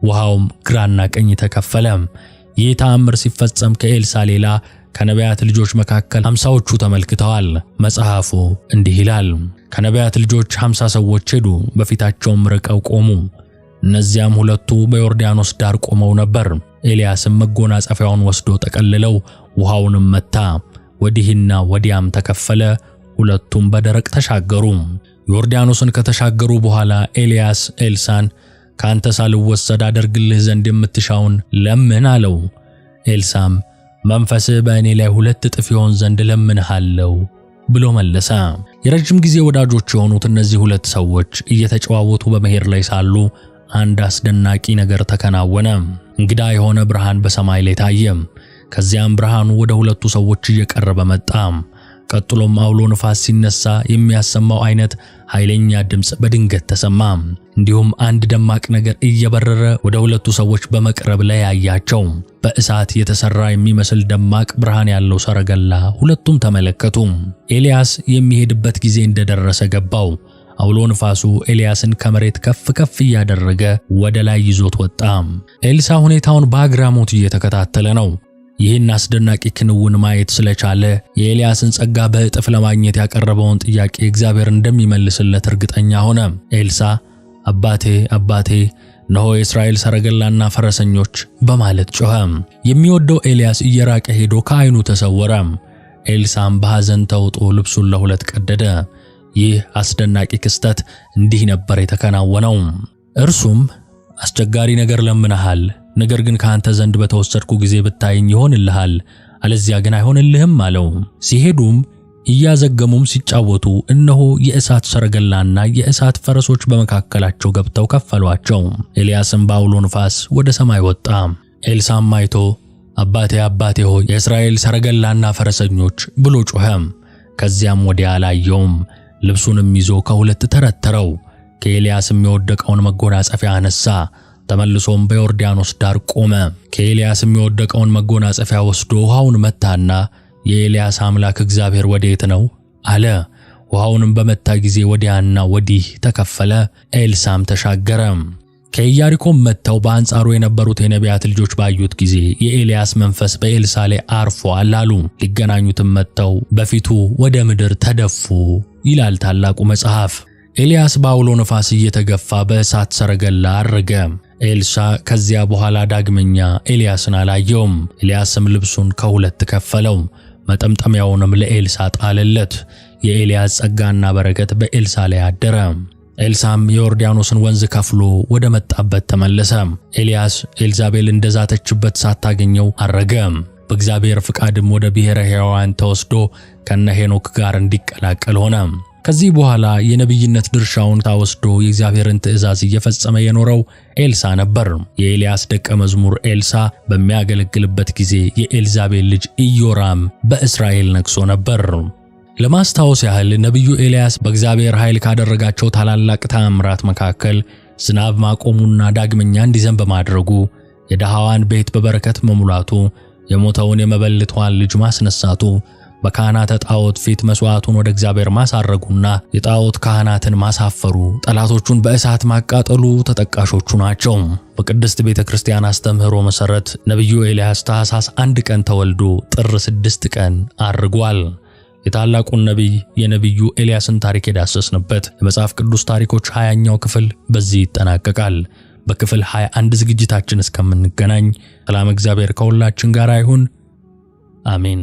Speaker 1: ውሃውም ግራና ቀኝ ተከፈለ። ይህ ተአምር ሲፈጸም ከኤልሳ ሌላ ከነቢያት ልጆች መካከል 50ዎቹ ተመልክተዋል። መጽሐፉ እንዲህ ይላል። ከነቢያት ልጆች 50 ሰዎች ሄዱ፣ በፊታቸውም ርቀው ቆሙ። እነዚያም ሁለቱ በዮርዳኖስ ዳር ቆመው ነበር። ኤልያስም መጎናጸፊያውን ወስዶ ጠቀለለው፣ ውሃውንም መታ፣ ወዲህና ወዲያም ተከፈለ። ሁለቱም በደረቅ ተሻገሩ። ዮርዳኖስን ከተሻገሩ በኋላ ኤልያስ ኤልሳን ካንተ ሳልወሰድ አደርግልህ ዘንድ የምትሻውን ለምን አለው። ኤልሳም መንፈስህ በእኔ ላይ 2 እጥፍ ይሆን ዘንድ ለምንሃለሁ ብሎ መለሰ። የረጅም ጊዜ ወዳጆች የሆኑት እነዚህ ሁለት ሰዎች እየተጨዋወቱ በመሄድ ላይ ሳሉ አንድ አስደናቂ ነገር ተከናወነ። እንግዳ የሆነ ብርሃን በሰማይ ላይ ታየ። ከዚያም ብርሃኑ ወደ ሁለቱ ሰዎች እየቀረበ መጣ። ቀጥሎም አውሎ ንፋስ ሲነሳ የሚያሰማው አይነት ኃይለኛ ድምፅ በድንገት ተሰማ። እንዲሁም አንድ ደማቅ ነገር እየበረረ ወደ ሁለቱ ሰዎች በመቅረብ ላይ ያያቸው። በእሳት የተሰራ የሚመስል ደማቅ ብርሃን ያለው ሰረገላ ሁለቱም ተመለከቱ። ኤልያስ የሚሄድበት ጊዜ እንደደረሰ ገባው። አውሎ ንፋሱ ኤልያስን ከመሬት ከፍ ከፍ እያደረገ ወደ ላይ ይዞት ወጣ። ኤልሳ ሁኔታውን በአግራሞት እየተከታተለ ነው። ይህን አስደናቂ ክንውን ማየት ስለቻለ የኤልያስን ጸጋ በእጥፍ ለማግኘት ያቀረበውን ጥያቄ እግዚአብሔር እንደሚመልስለት እርግጠኛ ሆነ። ኤልሳ አባቴ አባቴ፣ እነሆ የእስራኤል ሰረገላና ፈረሰኞች በማለት ጮኸ። የሚወደው ኤልያስ እየራቀ ሄዶ ከዓይኑ ተሰወረ። ኤልሳም በሐዘን ተውጦ ልብሱን ለሁለት ቀደደ። ይህ አስደናቂ ክስተት እንዲህ ነበር የተከናወነው። እርሱም አስቸጋሪ ነገር ለምነሃል፣ ነገር ግን ካንተ ዘንድ በተወሰድኩ ጊዜ ብታየኝ ይሆንልሃል፣ አለዚያ ግን አይሆንልህም አለው። ሲሄዱም እያዘገሙም ሲጫወቱ እነሆ የእሳት ሰረገላና የእሳት ፈረሶች በመካከላቸው ገብተው ከፈሏቸው። ኤልያስም በአውሎ ንፋስ ወደ ሰማይ ወጣ። ኤልሳም አይቶ አባቴ አባቴ ሆይ የእስራኤል ሰረገላና ፈረሰኞች ብሎ ጮኸ። ከዚያም ወዲያ አላየውም። ልብሱንም ይዞ ከሁለት ተረተረው። ከኤልያስም የወደቀውን መጎናጸፊያ አነሳ። ተመልሶም በዮርዳኖስ ዳር ቆመ። ከኤልያስም የወደቀውን መጎናጸፊያ ወስዶ ውሃውን መታና የኤልያስ አምላክ እግዚአብሔር ወዴት ነው አለ። ውሃውንም በመታ ጊዜ ወዲያና ወዲህ ተከፈለ። ኤልሳም ተሻገረ። ከኢያሪኮም መጥተው በአንጻሩ የነበሩት የነቢያት ልጆች ባዩት ጊዜ የኤልያስ መንፈስ በኤልሳ ላይ አርፏል አሉ። ሊገናኙትም መጥተው በፊቱ ወደ ምድር ተደፉ ይላል ታላቁ መጽሐፍ። ኤልያስ በአውሎ ነፋስ እየተገፋ በእሳት ሰረገላ አረገ። ኤልሳ ከዚያ በኋላ ዳግመኛ ኤልያስን አላየውም። ኤልያስም ልብሱን ከሁለት ከፈለው፣ መጠምጠሚያውንም ለኤልሳ ጣለለት። የኤልያስ ጸጋና በረከት በኤልሳ ላይ አደረ። ኤልሳም የዮርዳኖስን ወንዝ ከፍሎ ወደ መጣበት ተመለሰ። ኤልያስ ኤልዛቤል እንደዛተችበት ሳታገኘው አረገ። በእግዚአብሔር ፍቃድም ወደ ብሔረ ሕያዋን ተወስዶ ከነ ሄኖክ ጋር እንዲቀላቀል ሆነ። ከዚህ በኋላ የነቢይነት ድርሻውን ተወስዶ የእግዚአብሔርን ትእዛዝ እየፈጸመ የኖረው ኤልሳ ነበር። የኤልያስ ደቀ መዝሙር ኤልሳ በሚያገለግልበት ጊዜ የኤልዛቤል ልጅ ኢዮራም በእስራኤል ነግሶ ነበር። ለማስታወስ ያህል ነቢዩ ኤልያስ በእግዚአብሔር ኃይል ካደረጋቸው ታላላቅ ተአምራት መካከል ዝናብ ማቆሙና ዳግመኛ እንዲዘንብ ማድረጉ፣ የድሃዋን ቤት በበረከት መሙላቱ፣ የሞተውን የመበለቷን ልጅ ማስነሳቱ፣ በካህናተ ጣዖት ፊት መስዋዕቱን ወደ እግዚአብሔር ማሳረጉና የጣዖት ካህናትን ማሳፈሩ፣ ጠላቶቹን በእሳት ማቃጠሉ ተጠቃሾቹ ናቸው። በቅድስት ቤተክርስቲያን አስተምህሮ መሰረት ነቢዩ ኤልያስ ታኅሳስ 1 ቀን ተወልዶ ጥር 6 ቀን አርጓል። የታላቁን ነቢይ የነቢዩ ኤልያስን ታሪክ የዳሰስንበት የመጽሐፍ ቅዱስ ታሪኮች 20ኛው ክፍል በዚህ ይጠናቀቃል። በክፍል 21 ዝግጅታችን እስከምንገናኝ ሰላም እግዚአብሔር ከሁላችን ጋር ይሁን። አሜን።